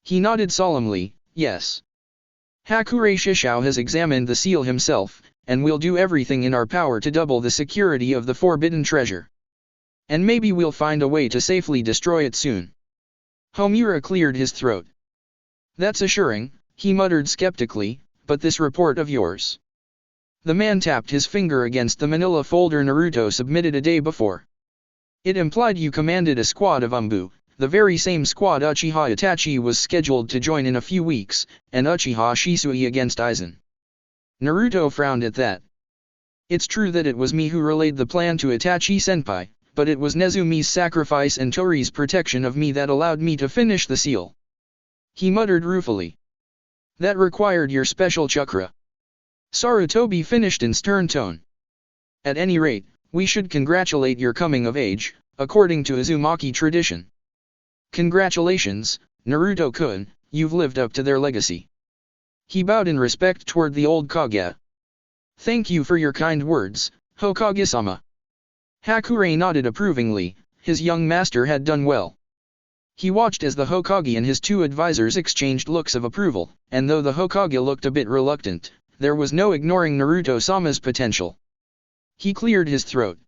He nodded solemnly, yes. Hakurei Shishao has examined the seal himself, and we'll do everything in our power to double the security of the forbidden treasure. And maybe we'll find a way to safely destroy it soon. Homura cleared his throat. That's assuring, he muttered skeptically, but this report of yours. The man tapped his finger against the manila folder Naruto submitted a day before. It implied you commanded a squad of Umbu, the very same squad Uchiha Itachi was scheduled to join in a few weeks, and Uchiha Shisui against Aizen. Naruto frowned at that. It's true that it was me who relayed the plan to Itachi-senpai, but it was Nezumi's sacrifice and Tori's protection of me that allowed me to finish the seal. He muttered ruefully. That required your special chakra. Sarutobi finished in stern tone. At any rate, we should congratulate your coming of age, according to Uzumaki tradition. Congratulations, Naruto-kun, you've lived up to their legacy. He bowed in respect toward the old Kage. Thank you for your kind words, Hokage-sama. Hakurei nodded approvingly, his young master had done well. He watched as the Hokage and his two advisors exchanged looks of approval, and though the Hokage looked a bit reluctant, there was no ignoring Naruto-sama's potential. He cleared his throat.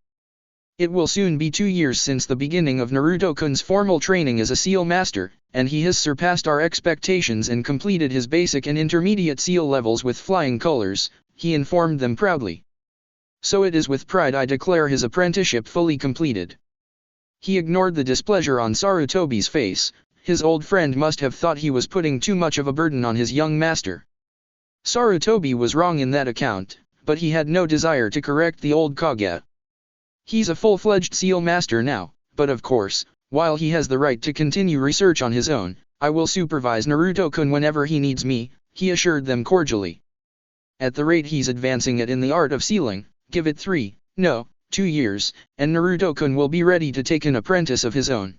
It will soon be 2 years since the beginning of Naruto-kun's formal training as a seal master, and he has surpassed our expectations and completed his basic and intermediate seal levels with flying colors, he informed them proudly. So it is with pride I declare his apprenticeship fully completed. He ignored the displeasure on Sarutobi's face. His old friend must have thought he was putting too much of a burden on his young master. Sarutobi was wrong in that account, but he had no desire to correct the old Kage. He's a full-fledged seal master now, but of course, while he has the right to continue research on his own, I will supervise Naruto-kun whenever he needs me, he assured them cordially. At the rate he's advancing it in the art of sealing, give it 3, no, 2 years, and Naruto-kun will be ready to take an apprentice of his own.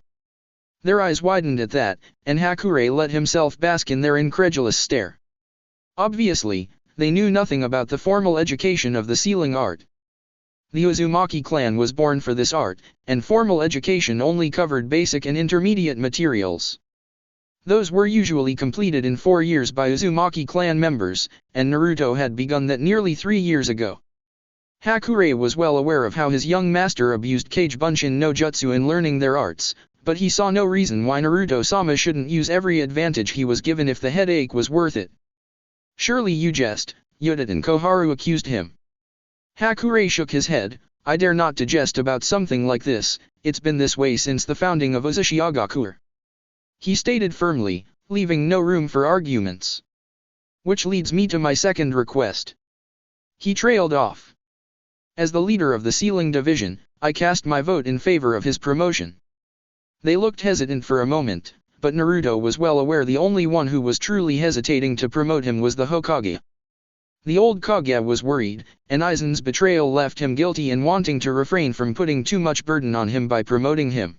Their eyes widened at that, and Hakure let himself bask in their incredulous stare. Obviously, they knew nothing about the formal education of the sealing art. The Uzumaki clan was born for this art, and formal education only covered basic and intermediate materials. Those were usually completed in 4 years by Uzumaki clan members, and Naruto had begun that nearly 3 years ago. Hakure was well aware of how his young master abused Kage Bunshin no Jutsu in learning their arts, but he saw no reason why Naruto-sama shouldn't use every advantage he was given if the headache was worth it. Surely you jest, Yuta and Koharu accused him. Hakure shook his head. I dare not to jest about something like this, it's been this way since the founding of Uzushiagakuer. He stated firmly, leaving no room for arguments. Which leads me to my second request. He trailed off. As the leader of the sealing division, I cast my vote in favor of his promotion. They looked hesitant for a moment, but Naruto was well aware the only one who was truly hesitating to promote him was the Hokage. The old Kage was worried, and Aizen's betrayal left him guilty and wanting to refrain from putting too much burden on him by promoting him.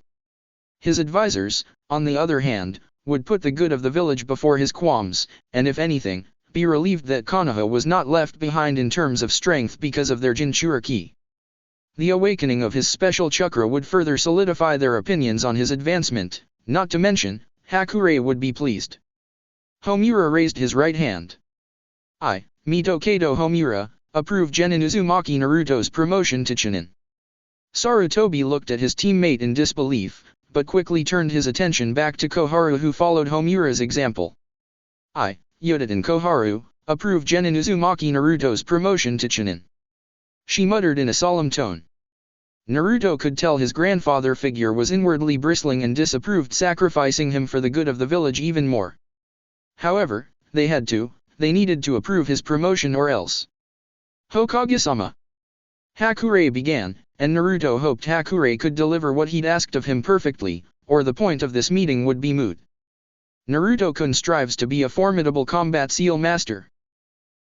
His advisors, on the other hand, would put the good of the village before his qualms, and if anything, be relieved that Konoha was not left behind in terms of strength because of their Jinchuriki. The awakening of his special chakra would further solidify their opinions on his advancement, not to mention, Hakure would be pleased. Homura raised his right hand. I, Mito Kato Homura, approve Genin Uzumaki Naruto's promotion to Chunin. Sarutobi looked at his teammate in disbelief, but quickly turned his attention back to Koharu who followed Homura's example. I, Yuta and Koharu, approve Genin Uzumaki Naruto's promotion to Chunin. She muttered in a solemn tone. Naruto could tell his grandfather figure was inwardly bristling and disapproved sacrificing him for the good of the village even more. However, they needed to approve his promotion or else. Hokage-sama. Hakure began, and Naruto hoped Hakure could deliver what he'd asked of him perfectly, or the point of this meeting would be moot. Naruto-kun strives to be a formidable combat seal master.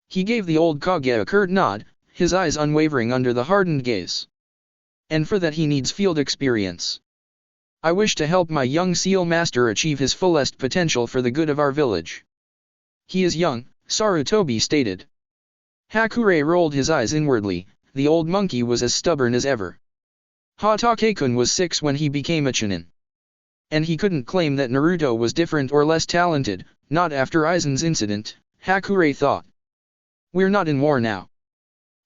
He gave the old Kage a curt nod, his eyes unwavering under the hardened gaze. And for that he needs field experience. I wish to help my young seal master achieve his fullest potential for the good of our village. He is young, Sarutobi stated. Hakure rolled his eyes inwardly, the old monkey was as stubborn as ever. Hatake-kun was 6 when he became a Chunin. And he couldn't claim that Naruto was different or less talented, not after Aizen's incident, Hakure thought. We're not in war now.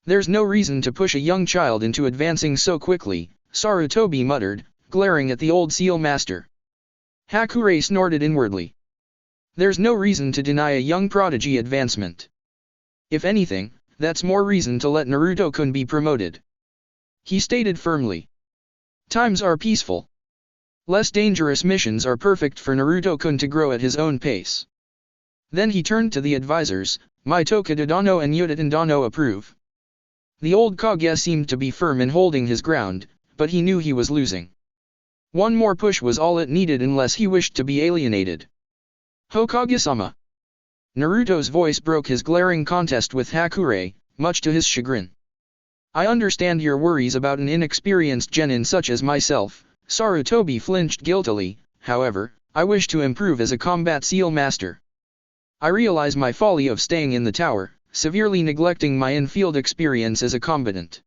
There's no reason to push a young child into advancing so quickly, Sarutobi muttered, glaring at the old seal master. Hakure snorted inwardly. There's no reason to deny a young prodigy advancement. If anything, that's more reason to let Naruto-kun be promoted. He stated firmly. Times are peaceful. Less dangerous missions are perfect for Naruto-kun to grow at his own pace. Then he turned to the advisors, Mitoka Dodano and Yuta Dodano approve. The old Kage seemed to be firm in holding his ground, but he knew he was losing. One more push was all it needed unless he wished to be alienated. Hokage-sama. Naruto's voice broke his glaring contest with Hakure, much to his chagrin. I understand your worries about an inexperienced genin such as myself, Sarutobi flinched guiltily, however, I wish to improve as a combat seal master. I realize my folly of staying in the tower, severely neglecting my in-field experience as a combatant.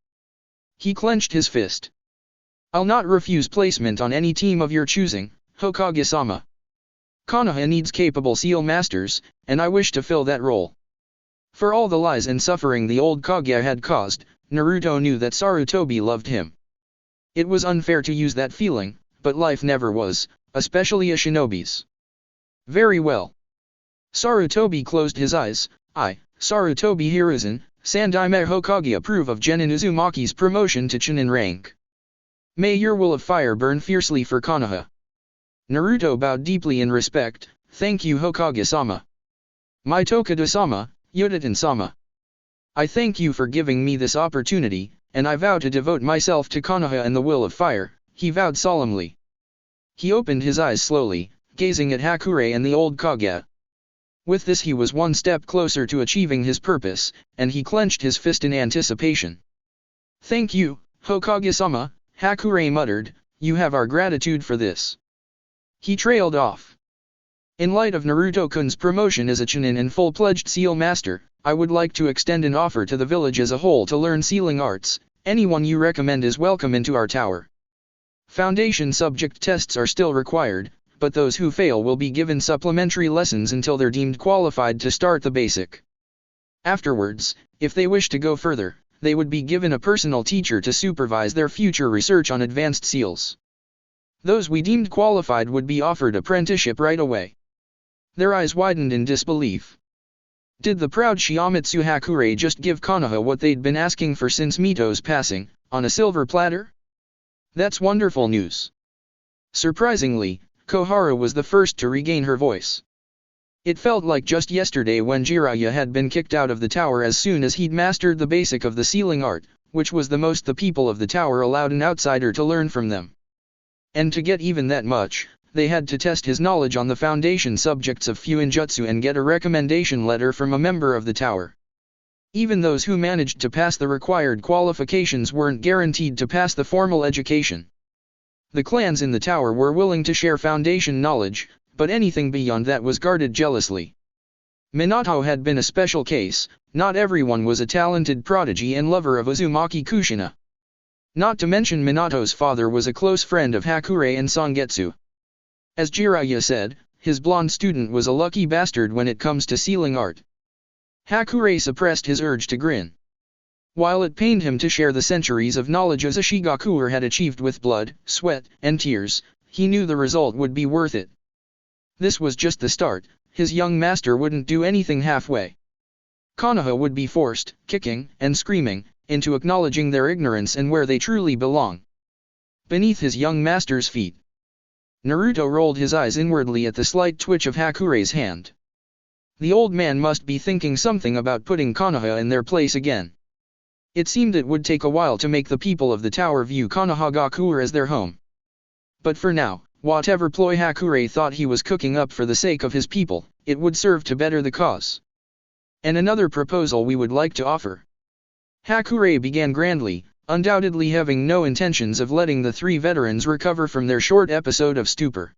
He clenched his fist. I'll not refuse placement on any team of your choosing, Hokage-sama. Konoha needs capable seal masters, and I wish to fill that role. For all the lies and suffering the old Kage had caused, Naruto knew that Sarutobi loved him. It was unfair to use that feeling, but life never was, especially a shinobi's. Very well. Sarutobi closed his eyes. Sarutobi Hiruzen, Sandaime Hokage, approve of Genin Uzumaki's promotion to Chunin rank. May your will of fire burn fiercely for Konoha. Naruto bowed deeply in respect. Thank you, Hokage-sama. My Tokada-sama, Yodatan-sama. I thank you for giving me this opportunity, and I vow to devote myself to Konoha and the will of fire, he vowed solemnly. He opened his eyes slowly, gazing at Hakure and the old Kage. With this he was one step closer to achieving his purpose, and he clenched his fist in anticipation. Thank you, Hokage-sama, Hakure muttered, you have our gratitude for this. He trailed off. In light of Naruto-kun's promotion as a Chunin and full-pledged seal master, I would like to extend an offer to the village as a whole to learn sealing arts. Anyone you recommend is welcome into our tower. Foundation subject tests are still required, but those who fail will be given supplementary lessons until they're deemed qualified to start the basic. Afterwards, if they wish to go further, they would be given a personal teacher to supervise their future research on advanced seals. Those we deemed qualified would be offered apprenticeship right away. Their eyes widened in disbelief. Did the proud Shiamatsu Hakure just give Konoha what they'd been asking for since Mito's passing, on a silver platter? That's wonderful news. Surprisingly, Koharu was the first to regain her voice. It felt like just yesterday when Jiraiya had been kicked out of the tower as soon as he'd mastered the basic of the sealing art, which was the most the people of the tower allowed an outsider to learn from them. And to get even that much, they had to test his knowledge on the foundation subjects of Fuinjutsu and get a recommendation letter from a member of the tower. Even those who managed to pass the required qualifications weren't guaranteed to pass the formal education. The clans in the tower were willing to share foundation knowledge, but anything beyond that was guarded jealously. Minato had been a special case. Not everyone was a talented prodigy and lover of Uzumaki Kushina. Not to mention Minato's father was a close friend of Hakure and Sangetsu. As Jiraiya said, his blonde student was a lucky bastard when it comes to sealing art. Hakure suppressed his urge to grin. While it pained him to share the centuries of knowledge Uzushigakuer had achieved with blood, sweat, and tears, he knew the result would be worth it. This was just the start. His young master wouldn't do anything halfway. Konoha would be forced, kicking and screaming, into acknowledging their ignorance and where they truly belong. Beneath his young master's feet. Naruto rolled his eyes inwardly at the slight twitch of Hakure's hand. The old man must be thinking something about putting Konoha in their place again. It seemed it would take a while to make the people of the tower view Konohagakuer as their home. But for now, whatever ploy Hakure thought he was cooking up for the sake of his people, it would serve to better the cause. And another proposal we would like to offer. Hakure began grandly, undoubtedly having no intentions of letting the three veterans recover from their short episode of stupor.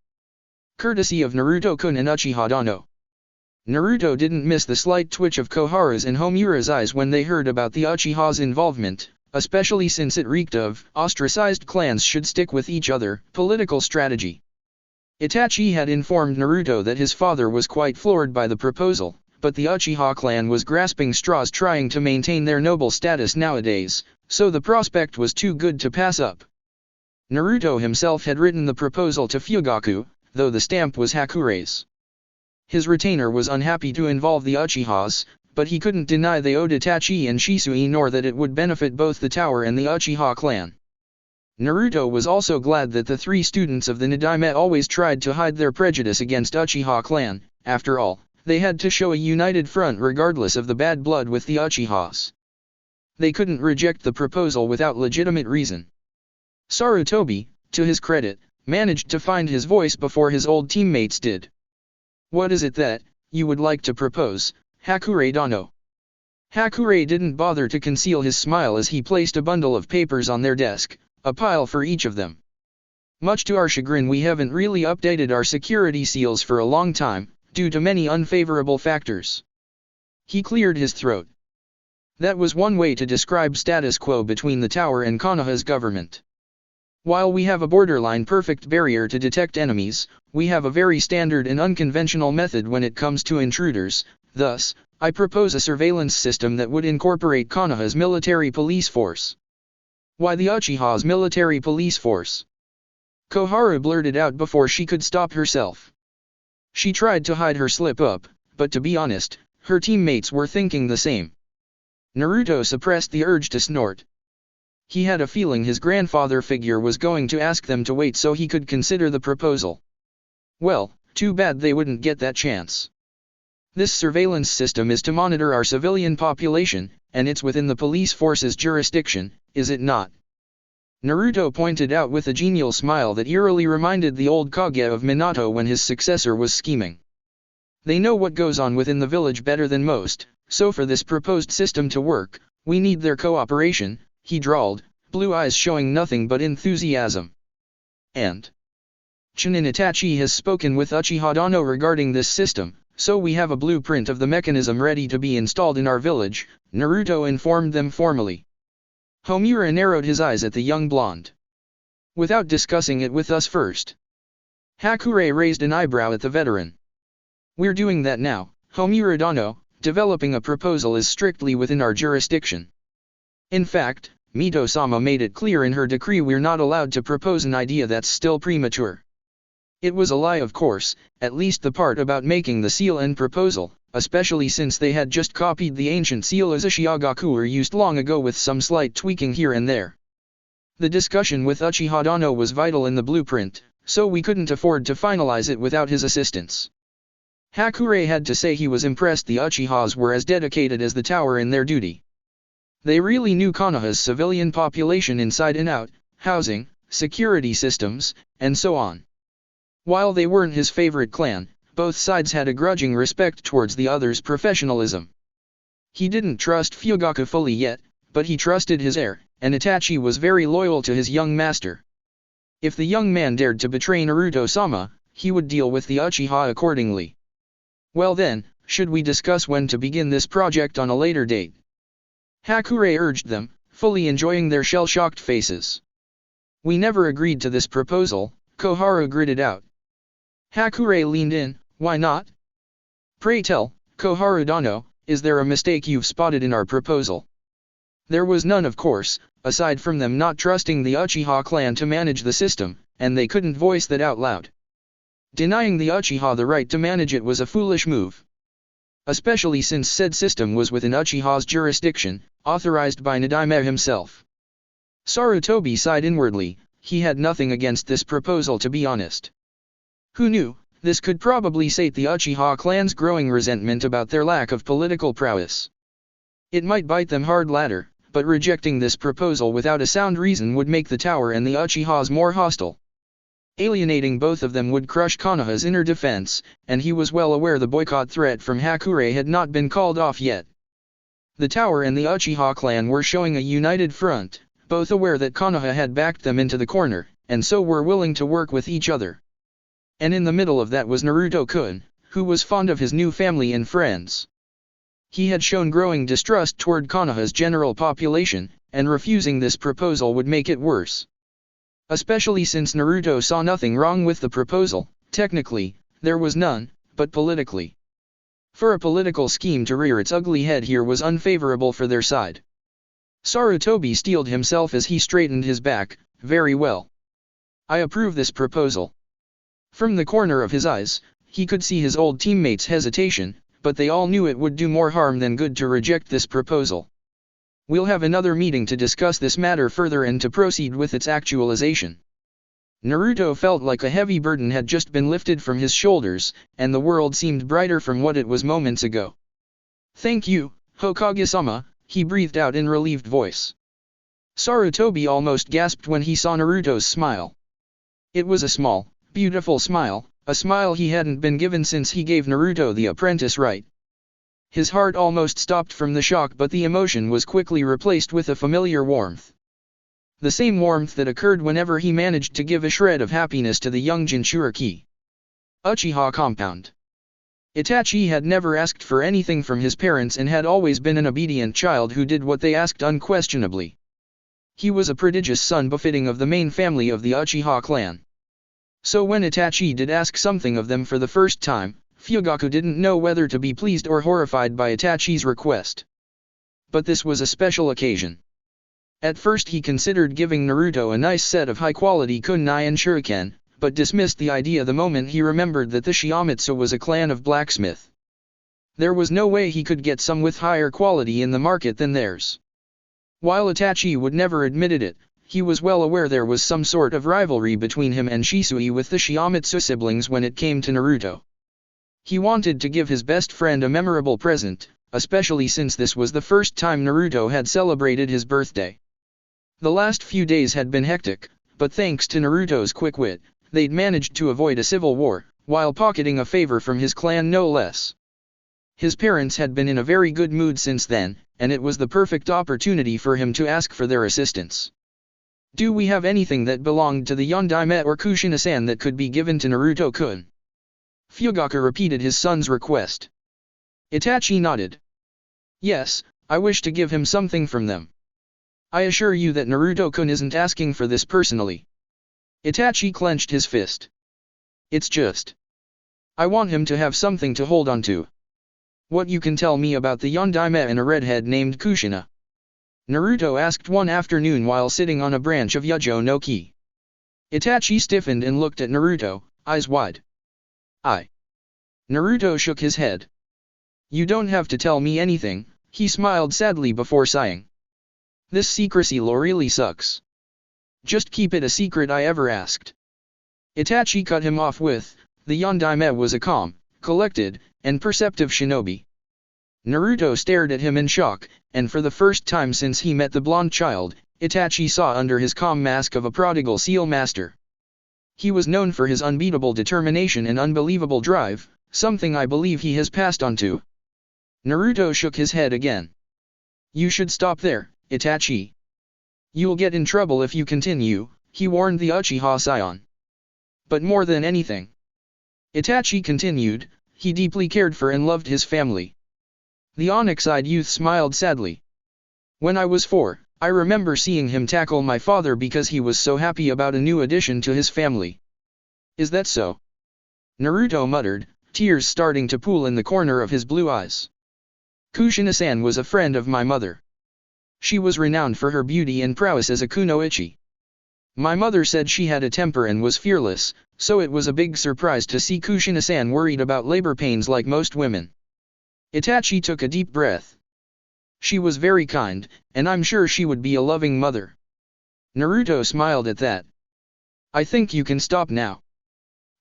Courtesy of Naruto-kun and Uchiha Dano. Naruto didn't miss the slight twitch of Koharu's and Homura's eyes when they heard about the Uchiha's involvement, especially since it reeked of ostracized clans should stick with each other, political strategy. Itachi had informed Naruto that his father was quite floored by the proposal, but the Uchiha clan was grasping straws trying to maintain their noble status nowadays, so the prospect was too good to pass up. Naruto himself had written the proposal to Fugaku, though the stamp was Hakure's. His retainer was unhappy to involve the Uchihas, but he couldn't deny they owed Itachi and Shisui nor that it would benefit both the tower and the Uchiha clan. Naruto was also glad that the three students of the Nidaime always tried to hide their prejudice against Uchiha clan. After all, they had to show a united front regardless of the bad blood with the Uchihas. They couldn't reject the proposal without legitimate reason. Sarutobi, to his credit, managed to find his voice before his old teammates did. What is it that you would like to propose, Hakure Dano? Hakure didn't bother to conceal his smile as he placed a bundle of papers on their desk, a pile for each of them. Much to our chagrin, we haven't really updated our security seals for a long time, due to many unfavorable factors. He cleared his throat. That was one way to describe status quo between the tower and Konoha's government. While we have a borderline perfect barrier to detect enemies, we have a very standard and unconventional method when it comes to intruders. Thus, I propose a surveillance system that would incorporate Konoha's military police force. Why the Uchiha's military police force? Koharu blurted out before she could stop herself. She tried to hide her slip-up, but to be honest, her teammates were thinking the same. Naruto suppressed the urge to snort. He had a feeling his grandfather figure was going to ask them to wait so he could consider the proposal. Well, too bad they wouldn't get that chance. This surveillance system is to monitor our civilian population, and it's within the police force's jurisdiction, is it not? Naruto pointed out with a genial smile that eerily reminded the old Kage of Minato when his successor was scheming. They know what goes on within the village better than most, so for this proposed system to work, we need their cooperation, he drawled, blue eyes showing nothing but enthusiasm. And Chunin Itachi has spoken with Uchiha Dano regarding this system, so we have a blueprint of the mechanism ready to be installed in our village, Naruto informed them formally. Homura narrowed his eyes at the young blonde. Without discussing it with us first. Hakure raised an eyebrow at the veteran. We're doing that now, Homura Dano, developing a proposal is strictly within our jurisdiction. In fact, Mito-sama made it clear in her decree we're not allowed to propose an idea that's still premature. It was a lie of course, at least the part about making the seal and proposal, especially since they had just copied the ancient seal as a shiagaku were used long ago with some slight tweaking here and there. The discussion with Uchiha Dano was vital in the blueprint, so we couldn't afford to finalize it without his assistance. Hakure had to say he was impressed the Uchihas were as dedicated as the tower in their duty. They really knew Konoha's civilian population inside and out, housing, security systems, and so on. While they weren't his favorite clan, both sides had a grudging respect towards the other's professionalism. He didn't trust Fugaku fully yet, but he trusted his heir, and Itachi was very loyal to his young master. If the young man dared to betray Naruto-sama, he would deal with the Uchiha accordingly. Well then, should we discuss when to begin this project on a later date? Hakure urged them, fully enjoying their shell-shocked faces. We never agreed to this proposal, Koharu gritted out. Hakure leaned in, why not? Pray tell, Koharu Dano, is there a mistake you've spotted in our proposal? There was none of course, aside from them not trusting the Uchiha clan to manage the system, and they couldn't voice that out loud. Denying the Uchiha the right to manage it was a foolish move. Especially since said system was within Uchiha's jurisdiction, authorized by Nadime himself. Sarutobi sighed inwardly, he had nothing against this proposal to be honest. Who knew, this could probably sate the Uchiha clan's growing resentment about their lack of political prowess. It might bite them hard later, but rejecting this proposal without a sound reason would make the tower and the Uchihas more hostile. Alienating both of them would crush Konoha's inner defense, and he was well aware the boycott threat from Hakure had not been called off yet. The tower and the Uchiha clan were showing a united front, both aware that Konoha had backed them into the corner, and so were willing to work with each other. And in the middle of that was Naruto-kun, who was fond of his new family and friends. He had shown growing distrust toward Konoha's general population, and refusing this proposal would make it worse. Especially since Naruto saw nothing wrong with the proposal, technically, there was none, but politically. For a political scheme to rear its ugly head here was unfavorable for their side. Sarutobi steeled himself as he straightened his back, very well. I approve this proposal. From the corner of his eyes, he could see his old teammates' hesitation, but they all knew it would do more harm than good to reject this proposal. We'll have another meeting to discuss this matter further and to proceed with its actualization. Naruto felt like a heavy burden had just been lifted from his shoulders, and the world seemed brighter from what it was moments ago. Thank you, Hokage-sama, he breathed out in relieved voice. Sarutobi almost gasped when he saw Naruto's smile. It was a small, beautiful smile, a smile he hadn't been given since he gave Naruto the apprentice right. His heart almost stopped from the shock, but the emotion was quickly replaced with a familiar warmth. The same warmth that occurred whenever he managed to give a shred of happiness to the young Jinchuriki. Uchiha compound. Itachi had never asked for anything from his parents and had always been an obedient child who did what they asked unquestionably. He was a prodigious son befitting of the main family of the Uchiha clan. So when Itachi did ask something of them for the first time, Fugaku didn't know whether to be pleased or horrified by Itachi's request. But this was a special occasion. At first he considered giving Naruto a nice set of high-quality kunai and shuriken, but dismissed the idea the moment he remembered that the Shiamatsu was a clan of blacksmith. There was no way he could get some with higher quality in the market than theirs. While Itachi would never admitted it, he was well aware there was some sort of rivalry between him and Shisui with the Shiamatsu siblings when it came to Naruto. He wanted to give his best friend a memorable present, especially since this was the first time Naruto had celebrated his birthday. The last few days had been hectic, but thanks to Naruto's quick wit, they'd managed to avoid a civil war, while pocketing a favor from his clan no less. His parents had been in a very good mood since then, and it was the perfect opportunity for him to ask for their assistance. Do we have anything that belonged to the Yondaime or Kushina-san that could be given to Naruto-kun? Fugaku repeated his son's request. Itachi nodded. Yes, I wish to give him something from them. I assure you that Naruto-kun isn't asking for this personally. Itachi clenched his fist. It's just, I want him to have something to hold on to. What you can tell me about the Yondaime and a redhead named Kushina? Naruto asked one afternoon while sitting on a branch of Yujo no Ki. Itachi stiffened and looked at Naruto, eyes wide. Naruto shook his head. You don't have to tell me anything, he smiled sadly before sighing. This secrecy law really sucks. Just keep it a secret I ever asked. Itachi cut him off with, the Yondaime was a calm, collected, and perceptive shinobi. Naruto stared at him in shock, and for the first time since he met the blonde child, Itachi saw under his calm mask of a prodigal seal master. He was known for his unbeatable determination and unbelievable drive, something I believe he has passed on to. Naruto shook his head again. You should stop there, Itachi. You'll get in trouble if you continue, he warned the Uchiha Scion. But more than anything, Itachi continued, he deeply cared for and loved his family. The onyx-eyed youth smiled sadly. When I was 4, I remember seeing him tackle my father because he was so happy about a new addition to his family. Is that so? Naruto muttered, tears starting to pool in the corner of his blue eyes. Kushina-san was a friend of my mother. She was renowned for her beauty and prowess as a kunoichi. My mother said she had a temper and was fearless, so it was a big surprise to see Kushina-san worried about labor pains like most women. Itachi took a deep breath. She was very kind, and I'm sure she would be a loving mother. Naruto smiled at that. I think you can stop now.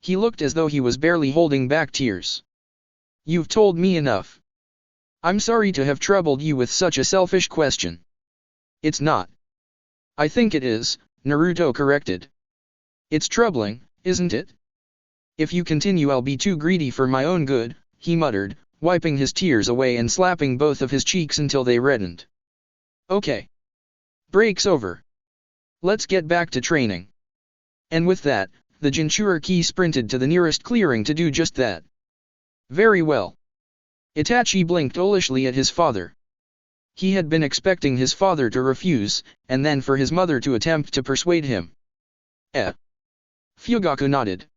He looked as though he was barely holding back tears. You've told me enough. I'm sorry to have troubled you with such a selfish question. It's not. I think it is, Naruto corrected. It's troubling, isn't it? If you continue I'll be too greedy for my own good, he muttered, wiping his tears away and slapping both of his cheeks until they reddened. Okay. Break's over. Let's get back to training. And with that, the Jinchuriki sprinted to the nearest clearing to do just that. Very well. Itachi blinked owlishly at his father. He had been expecting his father to refuse, and then for his mother to attempt to persuade him. Fugaku nodded.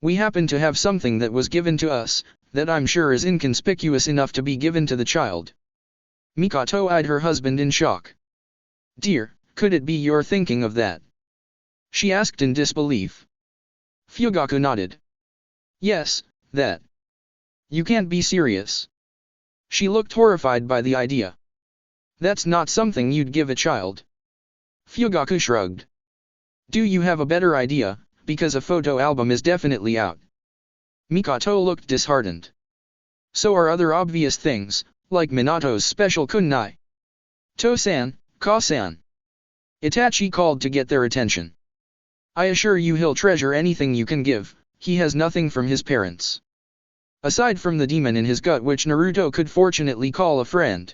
We happen to have something that was given to us, that I'm sure is inconspicuous enough to be given to the child. Mikoto eyed her husband in shock. Dear, could it be you're thinking of that? She asked in disbelief. Fugaku nodded. Yes, that. You can't be serious. She looked horrified by the idea. That's not something you'd give a child. Fugaku shrugged. Do you have a better idea, because a photo album is definitely out. Mikoto looked disheartened. So are other obvious things, like Minato's special kunai. To-san, Ka-san. Itachi called to get their attention. I assure you he'll treasure anything you can give, he has nothing from his parents. Aside from the demon in his gut which Naruto could fortunately call a friend.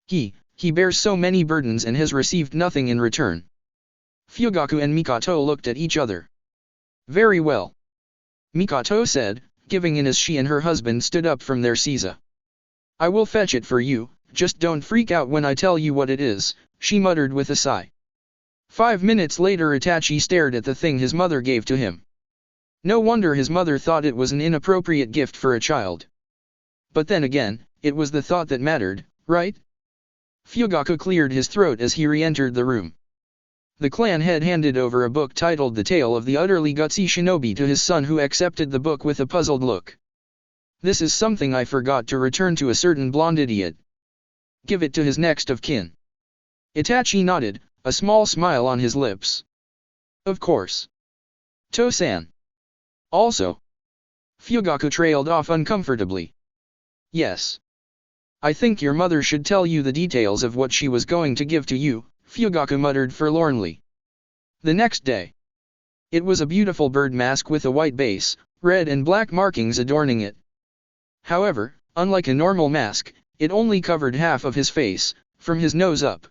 He bears so many burdens and has received nothing in return. Fugaku and Mikoto looked at each other. Very well. Mikoto said, giving in as she and her husband stood up from their seiza. I will fetch it for you, just don't freak out when I tell you what it is, she muttered with a sigh. 5 minutes later Itachi stared at the thing his mother gave to him. No wonder his mother thought it was an inappropriate gift for a child. But then again, it was the thought that mattered, right? Fugaku cleared his throat as he re-entered the room. The clan head handed over a book titled The Tale of the Utterly Gutsy Shinobi to his son, who accepted the book with a puzzled look. This is something I forgot to return to a certain blonde idiot. Give it to his next of kin. Itachi nodded, a small smile on his lips. Of course. To-san. Also. Fugaku trailed off uncomfortably. Yes. I think your mother should tell you the details of what she was going to give to you, Fugaku muttered forlornly. The next day. It was a beautiful bird mask with a white base, red and black markings adorning it. However, unlike a normal mask, it only covered half of his face, from his nose up.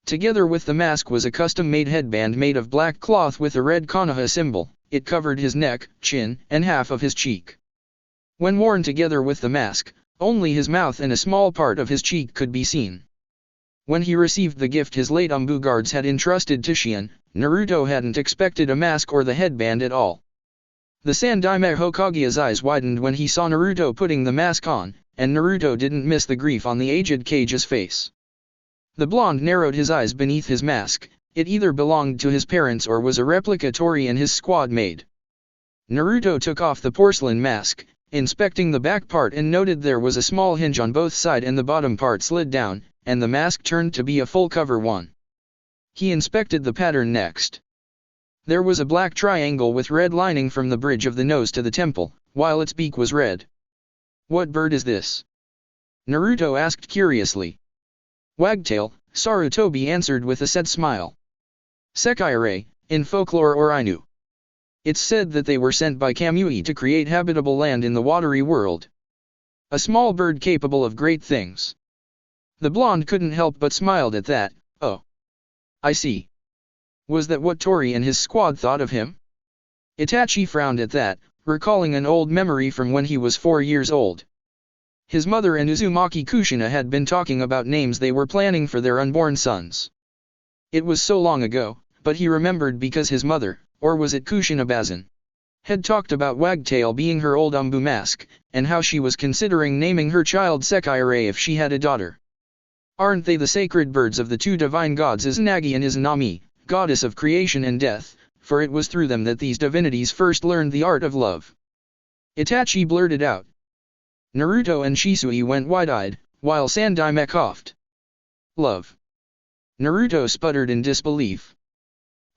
Together with the mask was a custom-made headband made of black cloth with a red Konoha symbol. It covered his neck, chin, and half of his cheek. When worn together with the mask, only his mouth and a small part of his cheek could be seen. When he received the gift his late Umbu guards had entrusted to Shion, Naruto hadn't expected a mask or the headband at all. The Sandaime Hokage's eyes widened when he saw Naruto putting the mask on, and Naruto didn't miss the grief on the aged Kage's face. The blonde narrowed his eyes beneath his mask. It either belonged to his parents or was a replica Tori and his squad made. Naruto took off the porcelain mask, inspecting the back part, and noted there was a small hinge on both sides and the bottom part slid down, and the mask turned to be a full cover one. He inspected the pattern next. There was a black triangle with red lining from the bridge of the nose to the temple, while its beak was red. What bird is this? Naruto asked curiously. Wagtail, Sarutobi answered with a sad smile. Sekirei, in folklore or Ainu. It's said that they were sent by Kamui to create habitable land in the watery world. A small bird capable of great things. The blonde couldn't help but smiled at that. Oh. I see. Was that what Tori and his squad thought of him? Itachi frowned at that, recalling an old memory from when he was 4 years old. His mother and Uzumaki Kushina had been talking about names they were planning for their unborn sons. It was so long ago, but he remembered because his mother, or was it Kushina Bazin, had talked about Wagtail being her old Umbu mask, and how she was considering naming her child Sekirei if she had a daughter. Aren't they the sacred birds of the two divine gods Izanagi and Izanami, goddess of creation and death, for it was through them that these divinities first learned the art of love. Itachi blurted out. Naruto and Shisui went wide-eyed, while Sandaime coughed. Love. Naruto sputtered in disbelief.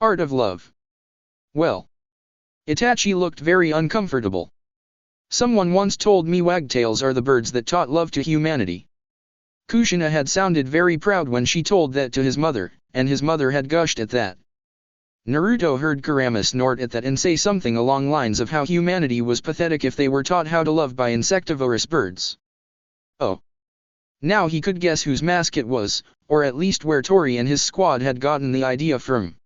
Art of love. Well. Itachi looked very uncomfortable. Someone once told me wagtails are the birds that taught love to humanity. Kushina had sounded very proud when she told that to his mother, and his mother had gushed at that. Naruto heard Kurama snort at that and say something along lines of how humanity was pathetic if they were taught how to love by insectivorous birds. Oh. Now he could guess whose mask it was, or at least where Tori and his squad had gotten the idea from.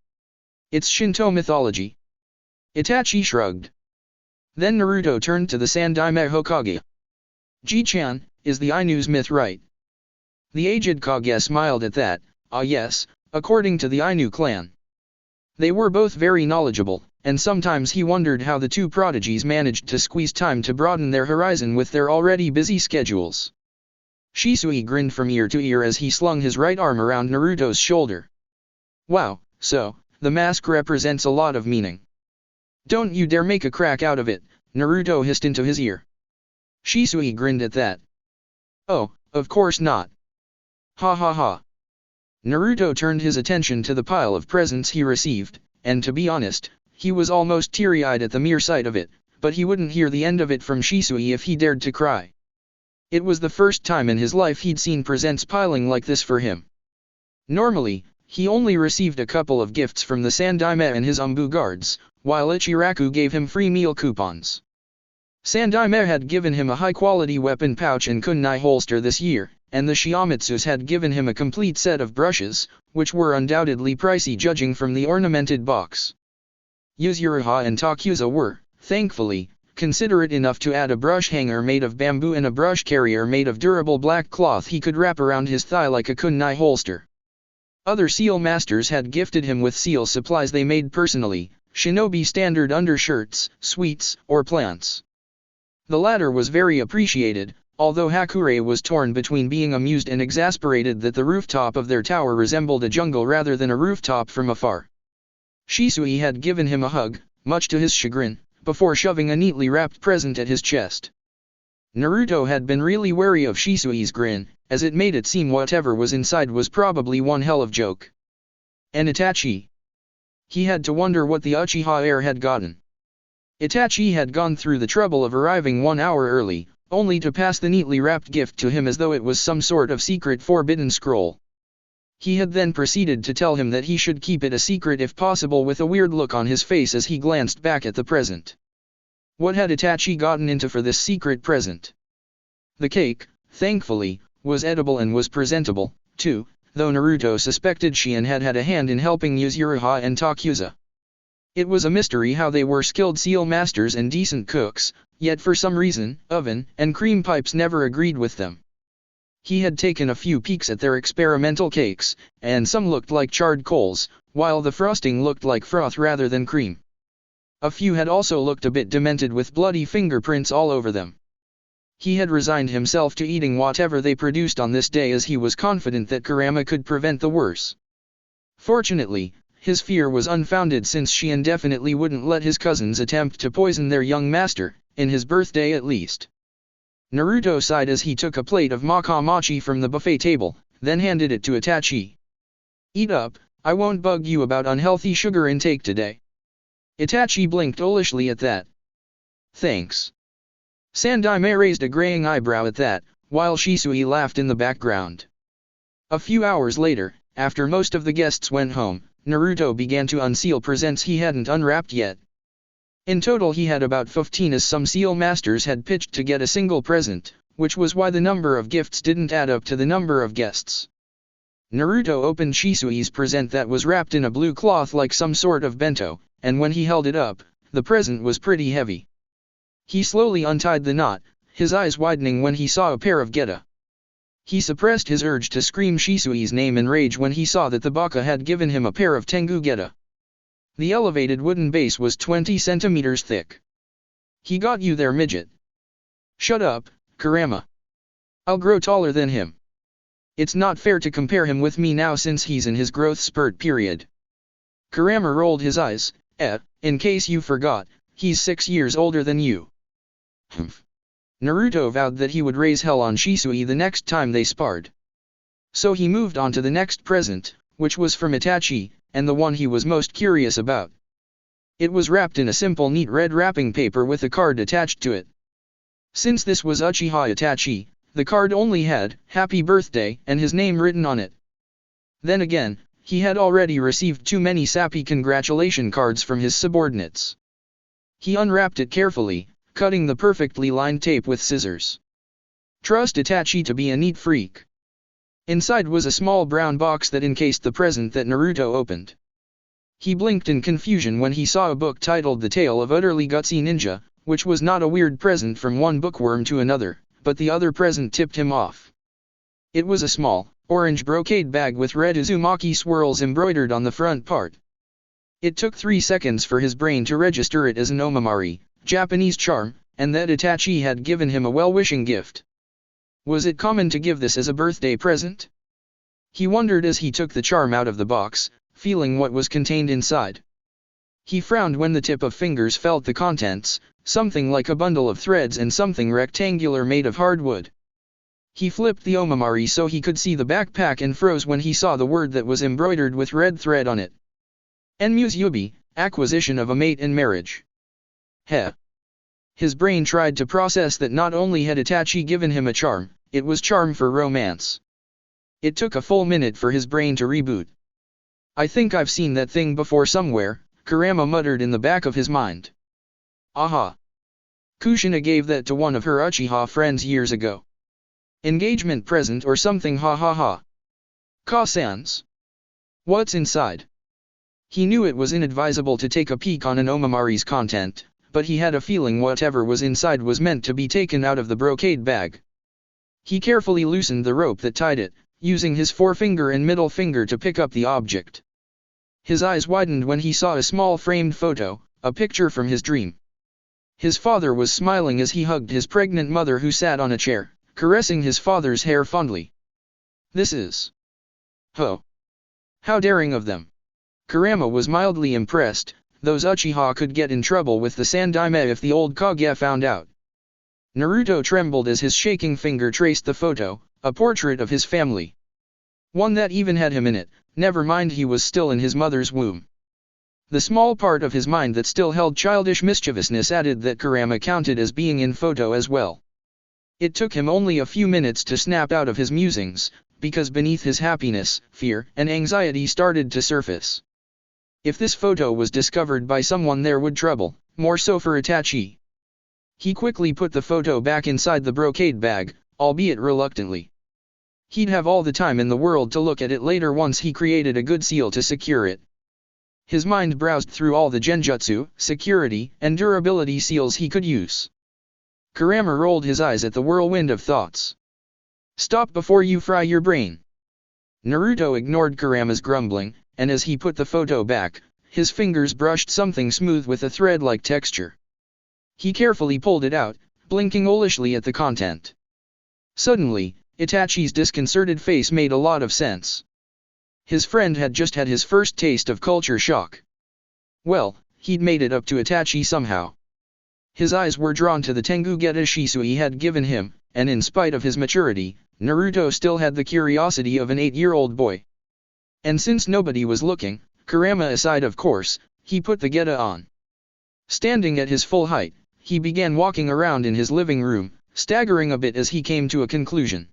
It's Shinto mythology. Itachi shrugged. Then Naruto turned to the Sandaime Hokage. Ji-chan, is the Ainu's myth right? The aged Kage smiled at that. Ah yes, according to the Ainu clan. They were both very knowledgeable, and sometimes he wondered how the two prodigies managed to squeeze time to broaden their horizon with their already busy schedules. Shisui grinned from ear to ear as he slung his right arm around Naruto's shoulder. Wow, so, the mask represents a lot of meaning. Don't you dare make a crack out of it, Naruto hissed into his ear. Shisui grinned at that. Oh, of course not. Ha ha ha. Naruto turned his attention to the pile of presents he received, and to be honest, he was almost teary-eyed at the mere sight of it, but he wouldn't hear the end of it from Shisui if he dared to cry. It was the first time in his life he'd seen presents piling like this for him. Normally, he only received a couple of gifts from the Sandaime and his Umbu guards, while Ichiraku gave him free meal coupons. Sandaime had given him a high-quality weapon pouch and kunai holster this year, and the Shiamatsus had given him a complete set of brushes, which were undoubtedly pricey judging from the ornamented box. Yuzuriha and Takuza were, thankfully, considerate enough to add a brush hanger made of bamboo and a brush carrier made of durable black cloth he could wrap around his thigh like a kunai holster. Other seal masters had gifted him with seal supplies they made personally, shinobi standard undershirts, sweets, or plants. The latter was very appreciated, although Hakure was torn between being amused and exasperated that the rooftop of their tower resembled a jungle rather than a rooftop from afar. Shisui had given him a hug, much to his chagrin, before shoving a neatly wrapped present at his chest. Naruto had been really wary of Shisui's grin, as it made it seem whatever was inside was probably one hell of joke. And Itachi. He had to wonder what the Uchiha heir had gotten. Itachi had gone through the trouble of arriving 1 hour early, only to pass the neatly wrapped gift to him as though it was some sort of secret forbidden scroll. He had then proceeded to tell him that he should keep it a secret if possible, with a weird look on his face as he glanced back at the present. What had Itachi gotten into for this secret present? The cake, thankfully, was edible and was presentable, too, though Naruto suspected Shion had had a hand in helping Uzumaki and Takuza. It was a mystery how they were skilled seal masters and decent cooks, yet for some reason, oven and cream pipes never agreed with them. He had taken a few peeks at their experimental cakes, and some looked like charred coals, while the frosting looked like froth rather than cream. A few had also looked a bit demented with bloody fingerprints all over them. He had resigned himself to eating whatever they produced on this day as he was confident that Kurama could prevent the worst. Fortunately, his fear was unfounded since Shion definitely wouldn't let his cousins attempt to poison their young master, in his birthday at least. Naruto sighed as he took a plate of makamachi from the buffet table, then handed it to Itachi. "Eat up, I won't bug you about unhealthy sugar intake today." Itachi blinked olishly at that. "Thanks." Sandaime raised a graying eyebrow at that, while Shisui laughed in the background. A few hours later, after most of the guests went home, Naruto began to unseal presents he hadn't unwrapped yet. In total he had about 15 as some seal masters had pitched to get a single present, which was why the number of gifts didn't add up to the number of guests. Naruto opened Shisui's present that was wrapped in a blue cloth like some sort of bento, and when he held it up, the present was pretty heavy. He slowly untied the knot, his eyes widening when he saw a pair of geta. He suppressed his urge to scream Shisui's name in rage when he saw that the baka had given him a pair of tengu geta. The elevated wooden base was 20 centimeters thick. "He got you there, midget." "Shut up, Kurama. I'll grow taller than him. It's not fair to compare him with me now since he's in his growth spurt period." Kurama rolled his eyes. In case you forgot, he's 6 years older than you." "Humph." Naruto vowed that he would raise hell on Shisui the next time they sparred. So he moved on to the next present, which was from Itachi, and the one he was most curious about. It was wrapped in a simple neat red wrapping paper with a card attached to it. Since this was Uchiha Itachi, the card only had "Happy Birthday" and his name written on it. Then again, he had already received too many sappy congratulation cards from his subordinates. He unwrapped it carefully, cutting the perfectly lined tape with scissors. Trust Itachi to be a neat freak. Inside was a small brown box that encased the present that Naruto opened. He blinked in confusion when he saw a book titled The Tale of Utterly Gutsy Ninja, which was not a weird present from one bookworm to another, but the other present tipped him off. It was a small, orange brocade bag with red Uzumaki swirls embroidered on the front part. It took 3 seconds for his brain to register it as an omamari, Japanese charm, and that Itachi had given him a well-wishing gift. Was it common to give this as a birthday present? He wondered as he took the charm out of the box, feeling what was contained inside. He frowned when the tip of fingers felt the contents, something like a bundle of threads and something rectangular made of hardwood. He flipped the omamari so he could see the backpack and froze when he saw the word that was embroidered with red thread on it. Enmu's Yubi, acquisition of a mate in marriage. Heh. His brain tried to process that not only had Itachi given him a charm, it was charm for romance. It took a full minute for his brain to reboot. "I think I've seen that thing before somewhere," Kurama muttered in the back of his mind. "Aha. Kushina gave that to one of her Uchiha friends years ago. Engagement present or something, ha ha ha. Ka-sans. What's inside?" He knew it was inadvisable to take a peek on an omamari's content, but he had a feeling whatever was inside was meant to be taken out of the brocade bag. He carefully loosened the rope that tied it, using his forefinger and middle finger to pick up the object. His eyes widened when he saw a small framed photo, a picture from his dream. His father was smiling as he hugged his pregnant mother who sat on a chair, caressing his father's hair fondly. "This is... Ho! How daring of them!" Kurama was mildly impressed. Those Uchiha could get in trouble with the Sandaime if the old Kage found out. Naruto trembled as his shaking finger traced the photo, a portrait of his family. One that even had him in it, never mind he was still in his mother's womb. The small part of his mind that still held childish mischievousness added that Kurama counted as being in photo as well. It took him only a few minutes to snap out of his musings, because beneath his happiness, fear and anxiety started to surface. If this photo was discovered by someone, there would trouble, more so for Itachi. He quickly put the photo back inside the brocade bag, albeit reluctantly. He'd have all the time in the world to look at it later once he created a good seal to secure it. His mind browsed through all the genjutsu, security, and durability seals he could use. Kurama rolled his eyes at the whirlwind of thoughts. "Stop before you fry your brain." Naruto ignored Kurama's grumbling, and as he put the photo back, his fingers brushed something smooth with a thread-like texture. He carefully pulled it out, blinking owlishly at the content. Suddenly, Itachi's disconcerted face made a lot of sense. His friend had just had his first taste of culture shock. Well, he'd made it up to Itachi somehow. His eyes were drawn to the Tengu Geta Shisui had given him, and in spite of his maturity, Naruto still had the curiosity of an 8-year-old boy. And since nobody was looking, Kurama aside of course, he put the Geta on. Standing at his full height, he began walking around in his living room, staggering a bit as he came to a conclusion.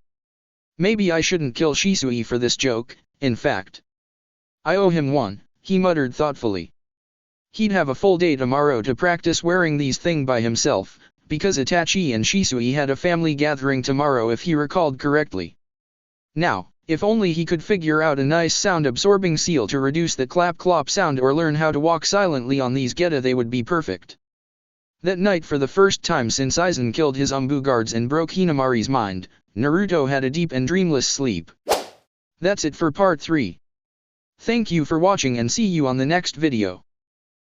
Maybe I shouldn't kill Shisui for this joke, in fact. I owe him one, he muttered thoughtfully. He'd have a full day tomorrow to practice wearing these things by himself, because Itachi and Shisui had a family gathering tomorrow if he recalled correctly. Now, if only he could figure out a nice sound-absorbing seal to reduce the clap-clop sound or learn how to walk silently on these Geta, they would be perfect. That night, for the first time since Aizen killed his Umbu guards and broke Hinamari's mind, Naruto had a deep and dreamless sleep. That's it for part 3. Thank you for watching and see you on the next video.